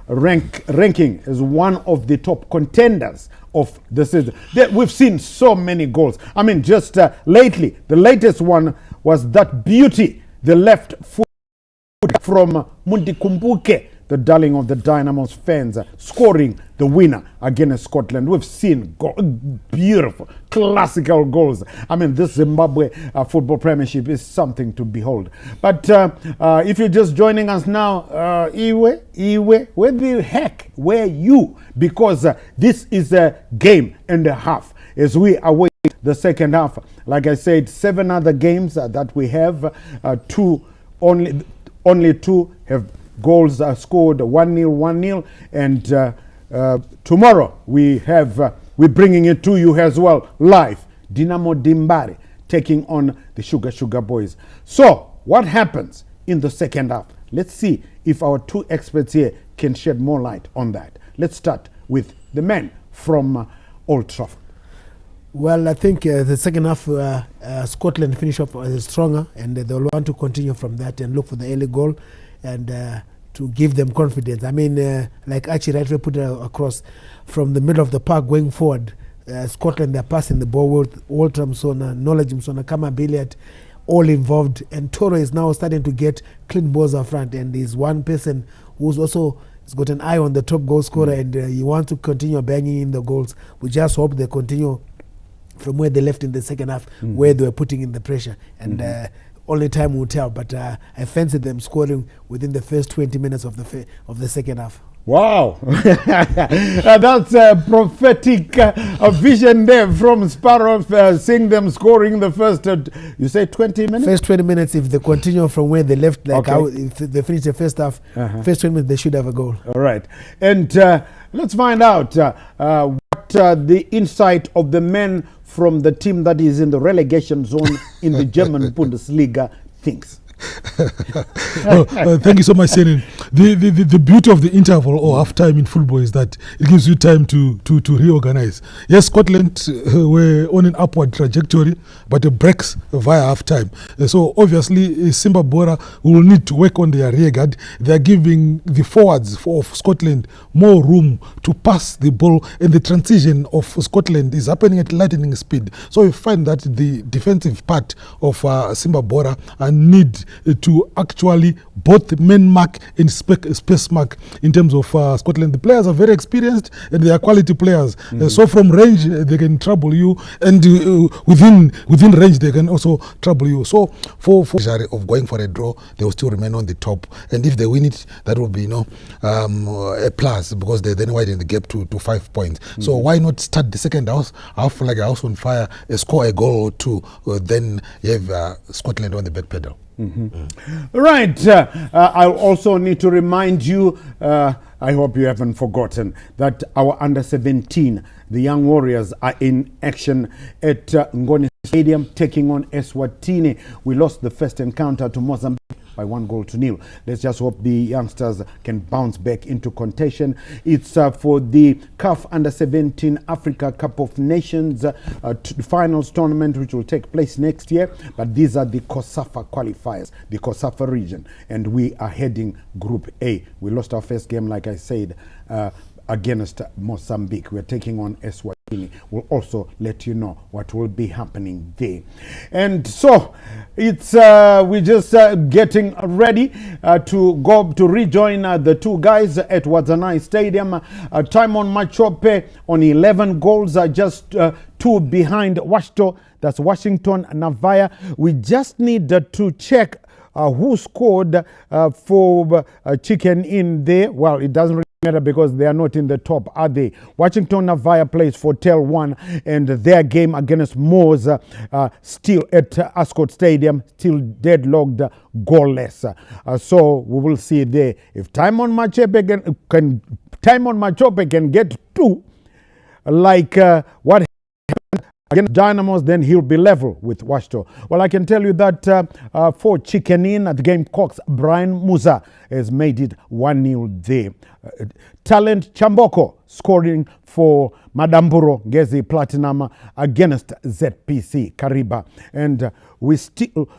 Ranking as one of the top contenders of the season. We've seen so many goals. I mean, just lately, the latest one was that beauty, the left foot from Mundikumbuke the darling of the Dynamo's fans, scoring the winner against Scotland. We've seen beautiful, classical goals. I mean, this Zimbabwe football premiership is something to behold. But if you're just joining us now, Iwe, where the heck were you? Because this is a game and a half as we await the second half. Like I said, 7 other games that we have, only 2 have goals scored, 1-0, 1-0, and tomorrow we're bringing it to you as well live. Dinamo Dimbare taking on the Sugar Boys. So what happens in the second half? Let's see if our 2 experts here can shed more light on that. Let's start with the men from Old Trafford. Well, I think the second half, Scotland finish up stronger, and they'll want to continue from that and look for the early goal and to give them confidence. I mean, like Archie rightly put it across, from the middle of the park going forward, Scotland, they're passing the ball with Walter Msona, Knowledge Msona, Kama Billiard, all involved, and Toro is now starting to get clean balls up front, and he's one person who's also has got an eye on the top goal scorer, and he wants to continue banging in the goals. We just hope they continue from where they left in the second half, where they were putting in the pressure, and only time will tell. But I fancy them scoring within the first 20 minutes of the second half. Wow, that's a prophetic vision there from Sparrow, seeing them scoring the first, you say 20 minutes? First 20 minutes, if they continue from where they left, like if they finish the first half, first 20 minutes, they should have a goal. All right. And let's find out what the insight of the men from the team that is in the relegation zone in the German Bundesliga thinks. Thank you so much, Senin. The beauty of the interval or half time in football is that it gives you time to reorganize. Yes, Scotland were on an upward trajectory, but it breaks via half time. So obviously, Simba Bhora will need to work on their rear guard. They are giving the forwards of Scotland more room to pass the ball, and the transition of Scotland is happening at lightning speed. So you find that the defensive part of Simba Bhora need to actually both men mark and space mark in terms of Scotland. The players are very experienced and they are quality players. So from range they can trouble you, and within range they can also trouble you. So for of going for a draw, they will still remain on the top, and if they win it, that will be a plus, because they then widen the gap to 5 points. So why not start the second half like a house on fire, score a goal or 2, then you have Scotland on the back pedal. Right. I'll also need to remind you, I hope you haven't forgotten, that our under-17, the Young Warriors, are in action at Ngoni Stadium taking on Eswatini. We lost the first encounter to Mozambique by 1-0. Let's just hope the youngsters can bounce back into contention. It's for the CAF Under-17 Africa Cup of Nations finals tournament, which will take place next year. But these are the COSAFA qualifiers, the COSAFA region, and we are heading Group A. We lost our first game, like I said, against Mozambique. We're taking on Eswatini. We'll also let you know what will be happening there. And so it's we're just getting ready to go to rejoin the 2 guys at Wadzanai Stadium. Timon Machope on 11 goals, just 2 behind Washington. That's Washington Navaya. We just need to check who scored for Chicken in there. Well, it doesn't really matter because they are not in the top, are they? Washington Navaya plays for Tel 1, and their game against Moors still at Ascot Stadium, still deadlocked, goalless. So we will see there if Timon Machope can get 2, like what against Dynamos, then he'll be level with Washington. Well, I can tell you that for Chicken In at the game, Cox, Brian Musa has made it 1-0 there. Talent Chamboko scoring for Madamburo Ngezi Platinum against ZPC Kariba. And we still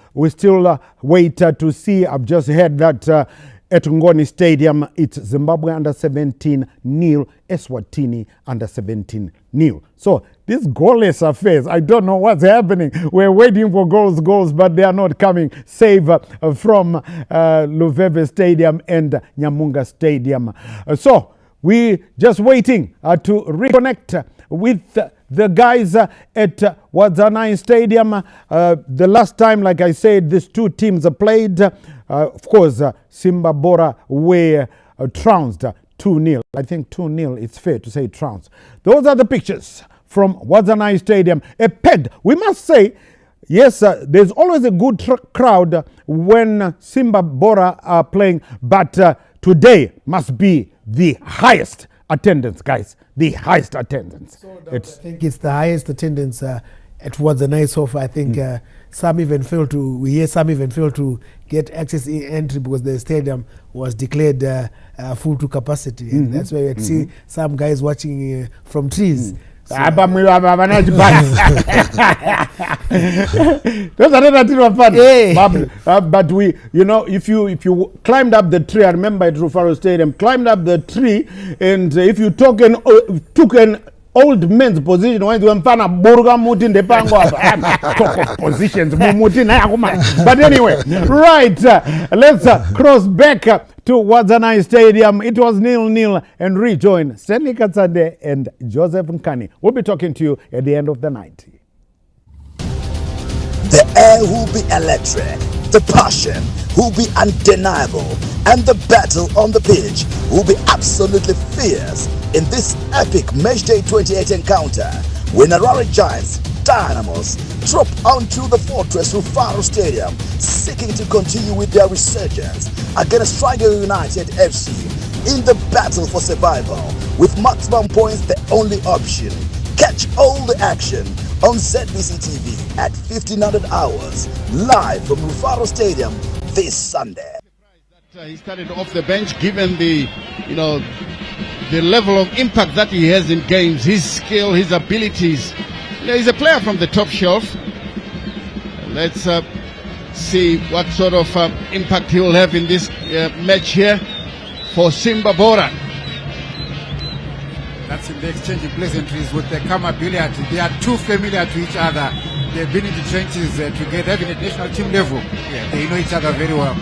wait to see. I've just heard that at Ngoni Stadium, it's Zimbabwe under 17 nil, Eswatini under 17 nil. So these goalless affairs, I don't know what's happening. We're waiting for goals, but they are not coming. Save from Luveve Stadium and Nyamunga Stadium. So we just waiting to reconnect with the guys at Wadzanai Stadium. The last time, like I said, these two teams played. Of course, Simba Bhora were trounced 2-0. I think 2-0, it's fair to say trounced. Those are the pictures from Wadzanai Stadium. A ped, we must say, yes, there's always a good crowd when Simba Bhora are playing, but today must be the highest attendance, guys. The highest attendance. So I think it's the highest attendance at Wadzanai so far. I think some even failed to get access entry because the stadium was declared full to capacity. And that's why you see some guys watching from trees. Those are not fun. But we, if you climbed up the tree, I remember at Rufaro Stadium, climbed up the tree, and if you took an old men's position, when you mfana burga muti ndepango talk of positions muti na yakuma. But anyway, right, let's cross back to Wadzanai Stadium. It was 0-0 and rejoin Stanley Katsade and Joseph Nkani. We'll be talking to you at the end of the night. The air will be electric, the passion will be undeniable, and the battle on the pitch will be absolutely fierce in this epic Matchday 28 encounter when Harare Giants Dynamos drop onto the fortress Rufaro Stadium, seeking to continue with their resurgence against Striker United FC in the battle for survival, with maximum points the only option. Catch all the action on ZBC TV at 1500 hours, live from Rufaro Stadium this Sunday. He started off the bench, given the level of impact that he has in games, his skill, his abilities. He's a player from the top shelf. Let's see what sort of impact he will have in this match here for Simba Bhora. That's in the exchange of pleasantries with the Kamabiliat. They are too familiar to each other. They've been in the trenches together, even at national team level. Yeah, they know each other very well.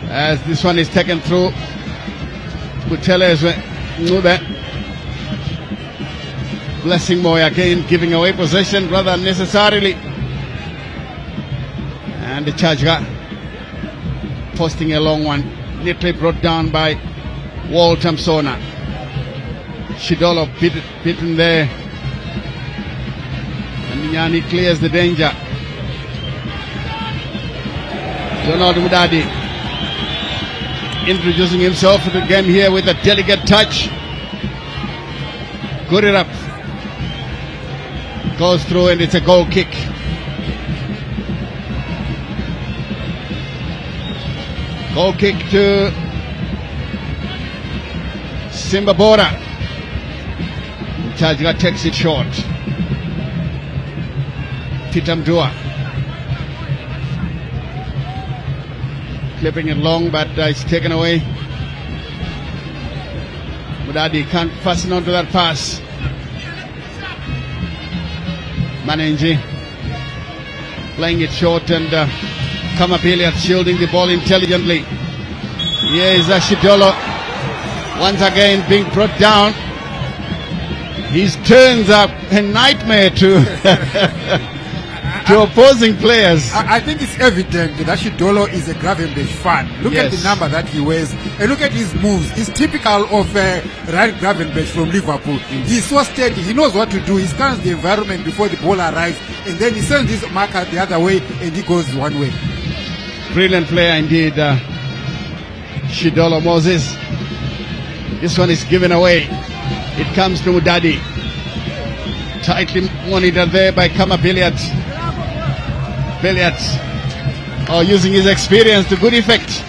As this one is taken through, Kutele as well. Blessing Moy again giving away possession rather unnecessarily. And the Chajga posting a long one, neatly brought down by Walter Msona. Shidolo beaten there. And Minyani clears the danger. Donald Mudadi introducing himself to the game here with a delicate touch. Good it up. Goes through and it's a goal kick. Goal kick to Simba Bhora. Chajga takes it short. Titamdua clipping it long, but it's taken away. Mudadi can't fasten onto that pass. Manenji playing it short, and Kamapiliat shielding the ball intelligently. Here is Ashidolo once again being brought down. His turns are a nightmare to opposing players. I think it's evident that Ashidolo is a Gravenberch fan. Look at the number that he wears and look at his moves. It's typical of Ryan Gravenberch from Liverpool. He's so steady. He knows what to do. He scans the environment before the ball arrives, and then he sends his marker the other way and he goes one way. Brilliant player indeed, Shidolo Moses. This one is given away. It comes to Mudadi. Tightly monitored there by Kama Billiat. Using his experience to good effect.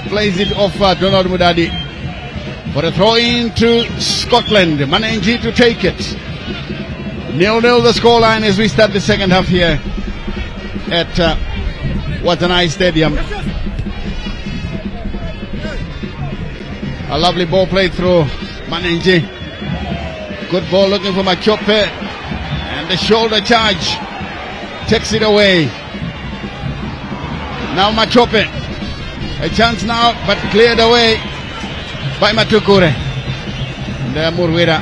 Plays it off Donald Mudadi. For a throw in to Scotland. Manenji to take it. 0-0 the scoreline as we start the second half here at What a nice stadium. A lovely ball played through Manenji. Good ball looking for Machope. And the shoulder charge takes it away. Now Machope. A chance now, but cleared away by Matukure. There Murwira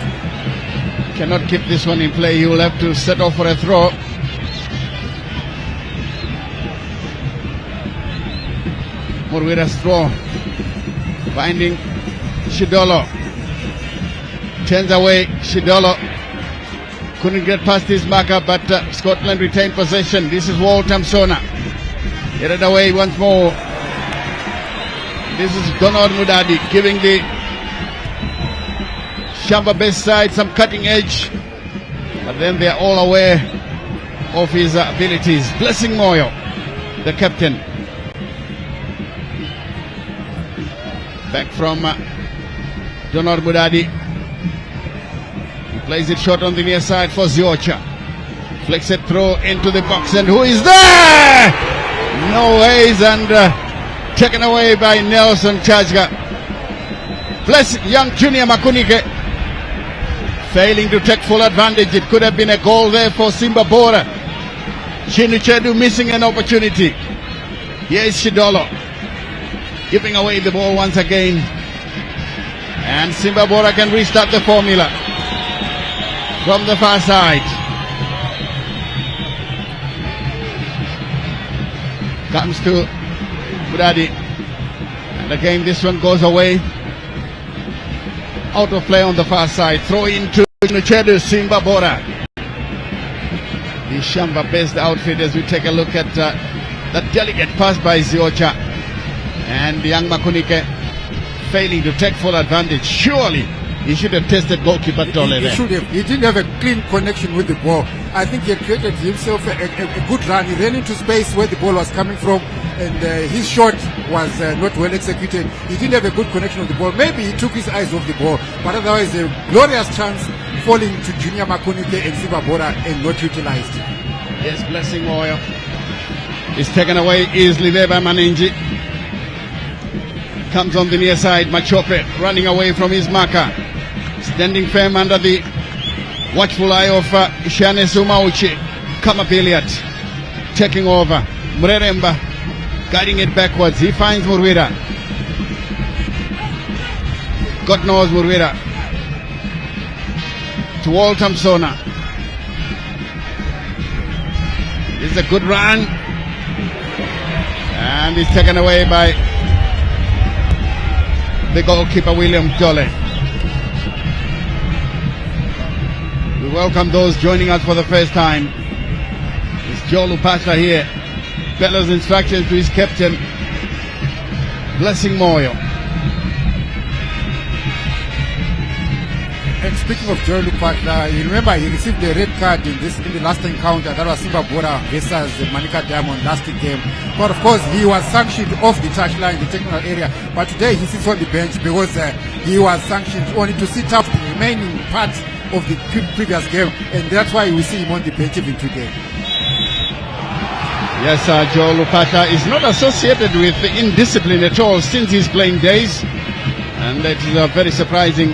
cannot keep this one in play. He will have to set off for a throw. Murwira's throw. Finding Shidolo. Turns away Shidolo. Couldn't get past his marker, but Scotland retained possession. This is Walter Sona. Get it away once more. This is Donald Mudadi giving the Shamba best side some cutting edge. But then they are all aware of his abilities. Blessing Moyo, the captain. Back from Donald Mudadi. He plays it short on the near side for Ziocha. Flicks it through into the box, and who is there? No ways, and taken away by Nelson Chajga. Bless young Junior Makunike. Failing to take full advantage. It could have been a goal there for Simba Bhora. Chinuchedu missing an opportunity. Here is Shidolo. Giving away the ball once again. And Simba Bhora can restart the formula. From the far side. Comes to Budadi. And again this one goes away. Out of play on the far side. Throw into Chinuchedu, Simba Bhora. The Shamba best outfit as we take a look at that delicate pass by Ziocha. And young Makunike failing to take full advantage. Surely he should have tested goalkeeper Tole there. He should have. He didn't have a clean connection with the ball. I think he had created himself a good run. He ran into space where the ball was coming from, and his shot was not well executed. He didn't have a good connection with the ball. Maybe he took his eyes off the ball, but otherwise a glorious chance falling to Junior Makunike and Simba Bhora and not utilized. Yes, Blessing Moyo is taken away easily there by Manenji. Comes on the near side, Machope running away from his marker. Standing firm under the watchful eye of Ishane Sumauchi. Kamapiliat taking over. Mureremba guiding it backwards. He finds Murwira. God knows Murwira. To Walter Sona. It's a good run. And it's taken away by the goalkeeper William Jole. We welcome those joining us for the first time. It's Joe Lupasha here. Bellows instructions to his captain, Blessing Moyo. And speaking of Joe Lupasha, you remember he received a red card in the last encounter. That was Simba Bhora versus Manika Diamond last game. But of course, he was sanctioned off the touchline, the technical area. But today he sits on the bench because he was sanctioned only to sit out the remaining part of the previous game, and that's why we see him on the bench even today. Yes, Joe Lupasha is not associated with indiscipline at all since his playing days, and it is very surprising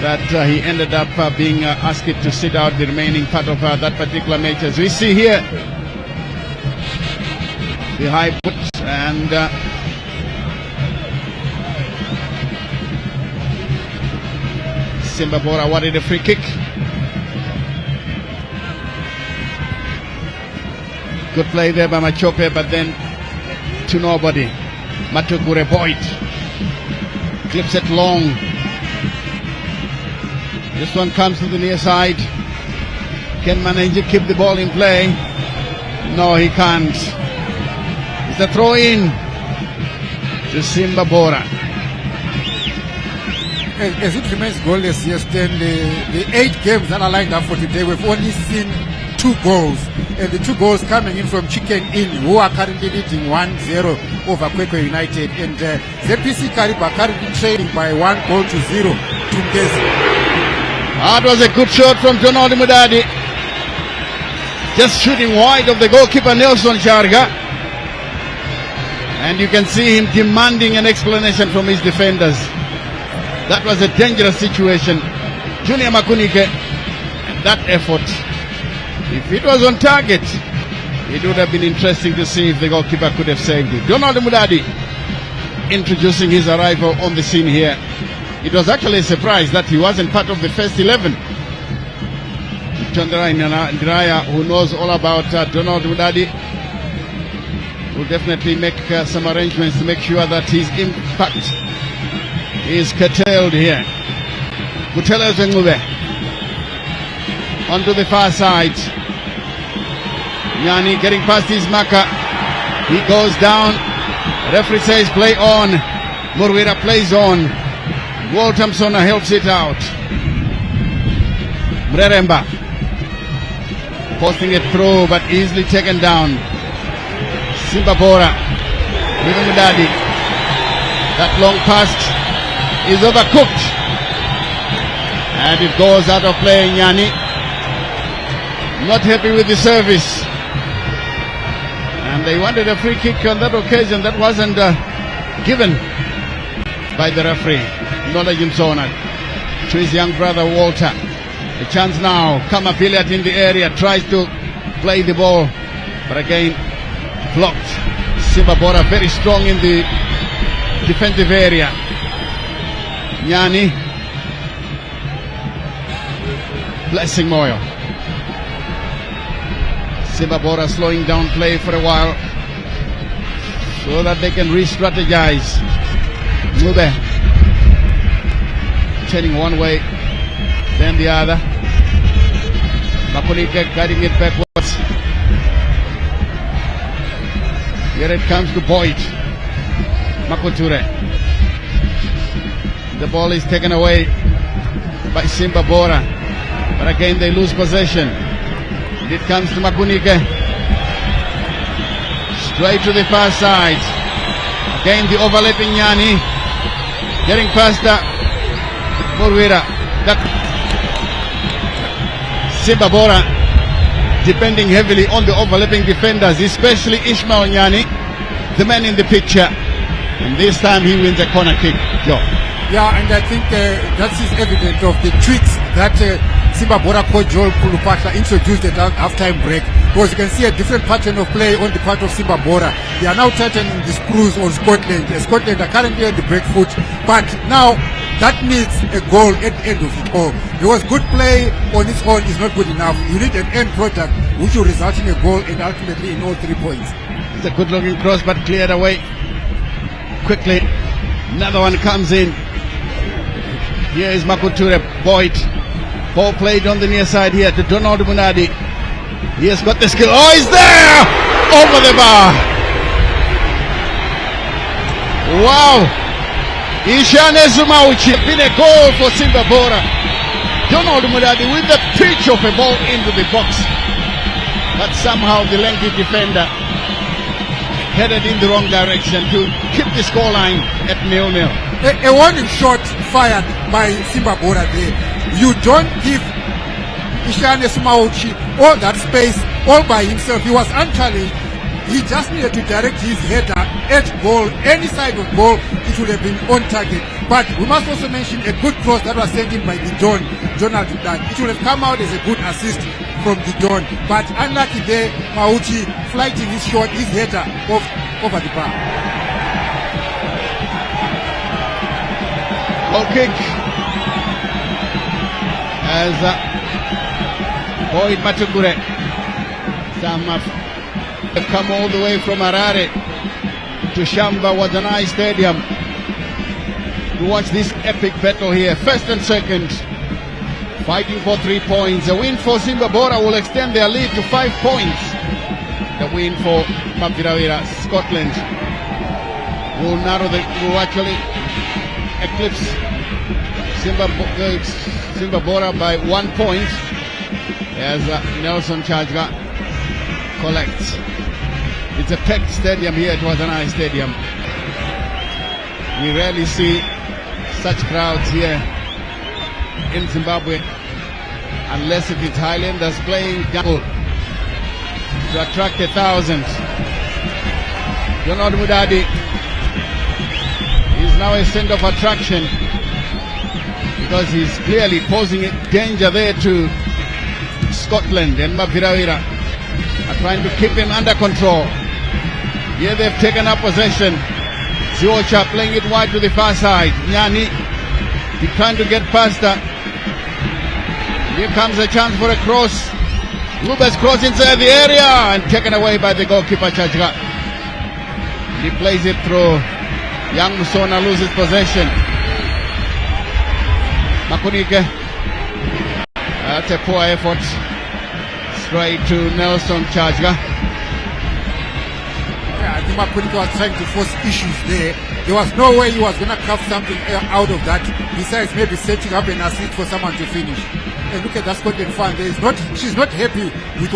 that he ended up being asked to sit out the remaining part of that particular match. As we see here, the high put, and Simba Bhora wanted a free kick. Good play there by Machope, but then to nobody. Matukure Boyd clips it long. This one comes to the near side. Can Manenji keep the ball in play? No, he can't. It's a throw in to Simba Bhora. As it remains goalless, yes, then the 8 games that are lined up for today, we've only seen 2 goals. And the 2 goals coming in from Chicken Inn, who are currently leading 1-0 over Kwekwe United. And ZPC Kariba currently trailing by 1-0 to Ngezi. That was a good shot from Donald Mudadi. Just shooting wide of the goalkeeper Nelson Charga. And you can see him demanding an explanation from his defenders. That was a dangerous situation. Junior Makunike, that effort. If it was on target, it would have been interesting to see if the goalkeeper could have saved it. Donald Mudadi introducing his arrival on the scene here. It was actually a surprise that he wasn't part of the first 11. Chandra Indraya, who knows all about Donald Mudadi, will definitely make some arrangements to make sure that his impact is curtailed here. Guteles Ngube onto the far side. Nyani getting past his marker. He goes down. Referee says play on. Murwira plays on. Walter Msona helps it out. Mreremba posting it through, but easily taken down. Simba Bhora with Mudadi. That long pass is overcooked, and it goes out of play. Nyani not happy with the service, and they wanted a free kick on that occasion. That wasn't given by the referee. Nola Jimsona to his young brother Walter. A chance now. Kamapiliat in the area, tries to play the ball, but again blocked. Simba Bhora very strong in the defensive area. Nyani blessing Moyo. Simba Bhora slowing down play for a while so that they can re-strategize. Mube turning one way, then the other. Makunike cutting it backwards. Here it comes to Boyd. Makuture. The ball is taken away by Simba Bhora, but again they lose possession. It comes to Makunike. Straight to the far side. Again the overlapping Nyani. Getting past Murwira. Simba Bhora depending heavily on the overlapping defenders, especially Ishmael Nyani, the man in the picture. And this time he wins a corner kick. Joe. Yeah, and I think that is evident of the tricks that Simba Bhora coach Joel Kulupatla introduced at half-time break. Because you can see a different pattern of play on the part of Simba Bhora. They are now tightening the screws on Scotland. Scotland are currently on the break foot, but now that needs a goal at the end of it all. Because good play on its own is not good enough. You need an end product which will result in a goal and ultimately in all 3 points. It's a good looking cross but cleared away quickly. Another one comes in. Here is Makuture. Boyd. Ball played on the near side here to Donald Munadi. He has got the skill. Oh, he's there! Over the bar. Wow! Ishane Zumauchi. Been a goal for Simba Bhora. Donald Munadi with the pitch of a ball into the box. But somehow the lengthy defender headed in the wrong direction to keep the scoreline at 0-0. A warning shot fired by Simba Bhora there. You don't give Ishane Sumauchi all that space all by himself. He was unchallenged. He just needed to direct his header at goal, any side of goal, it would have been on target. But we must also mention a good cross that was sent in by the Donald Dunn. It would have come out as a good assist from the Don. But unlucky there, Mauchi flighting his shot, his header over the bar. Goal kick as Boyd Matugure. Some have come all the way from Harare to Shamba Wadanai Stadium to watch this epic battle here. First and second, fighting for 3 points. A win for Simba Bhora will extend their lead to 5 points. The win for Maviravira, Scotland, will actually eclipse Simba Bhora by 1 point as Nelson Chajga collects. It's a packed stadium here at Wadanai Stadium. We rarely see such crowds here in Zimbabwe, unless if it's Highlanders playing double to attract 1,000. Donald Mudadi is now a center of attraction because he's clearly posing danger there to Scotland. And Maviravira are trying to keep him under control. Here they've taken up possession. Ziocha playing it wide to the far side. Nyani trying to get past her. Here comes a chance for a cross. Lubez cross inside the area and taken away by the goalkeeper Chajga. He plays it through. Young Musona loses possession. Makunike. That's a poor effort. Straight to Nelson Chajga. I think Makunike was trying to force issues there. There was no way he was going to craft something out of that, besides maybe setting up an assist for someone to finish. And look at that Scotland fan. She's not happy with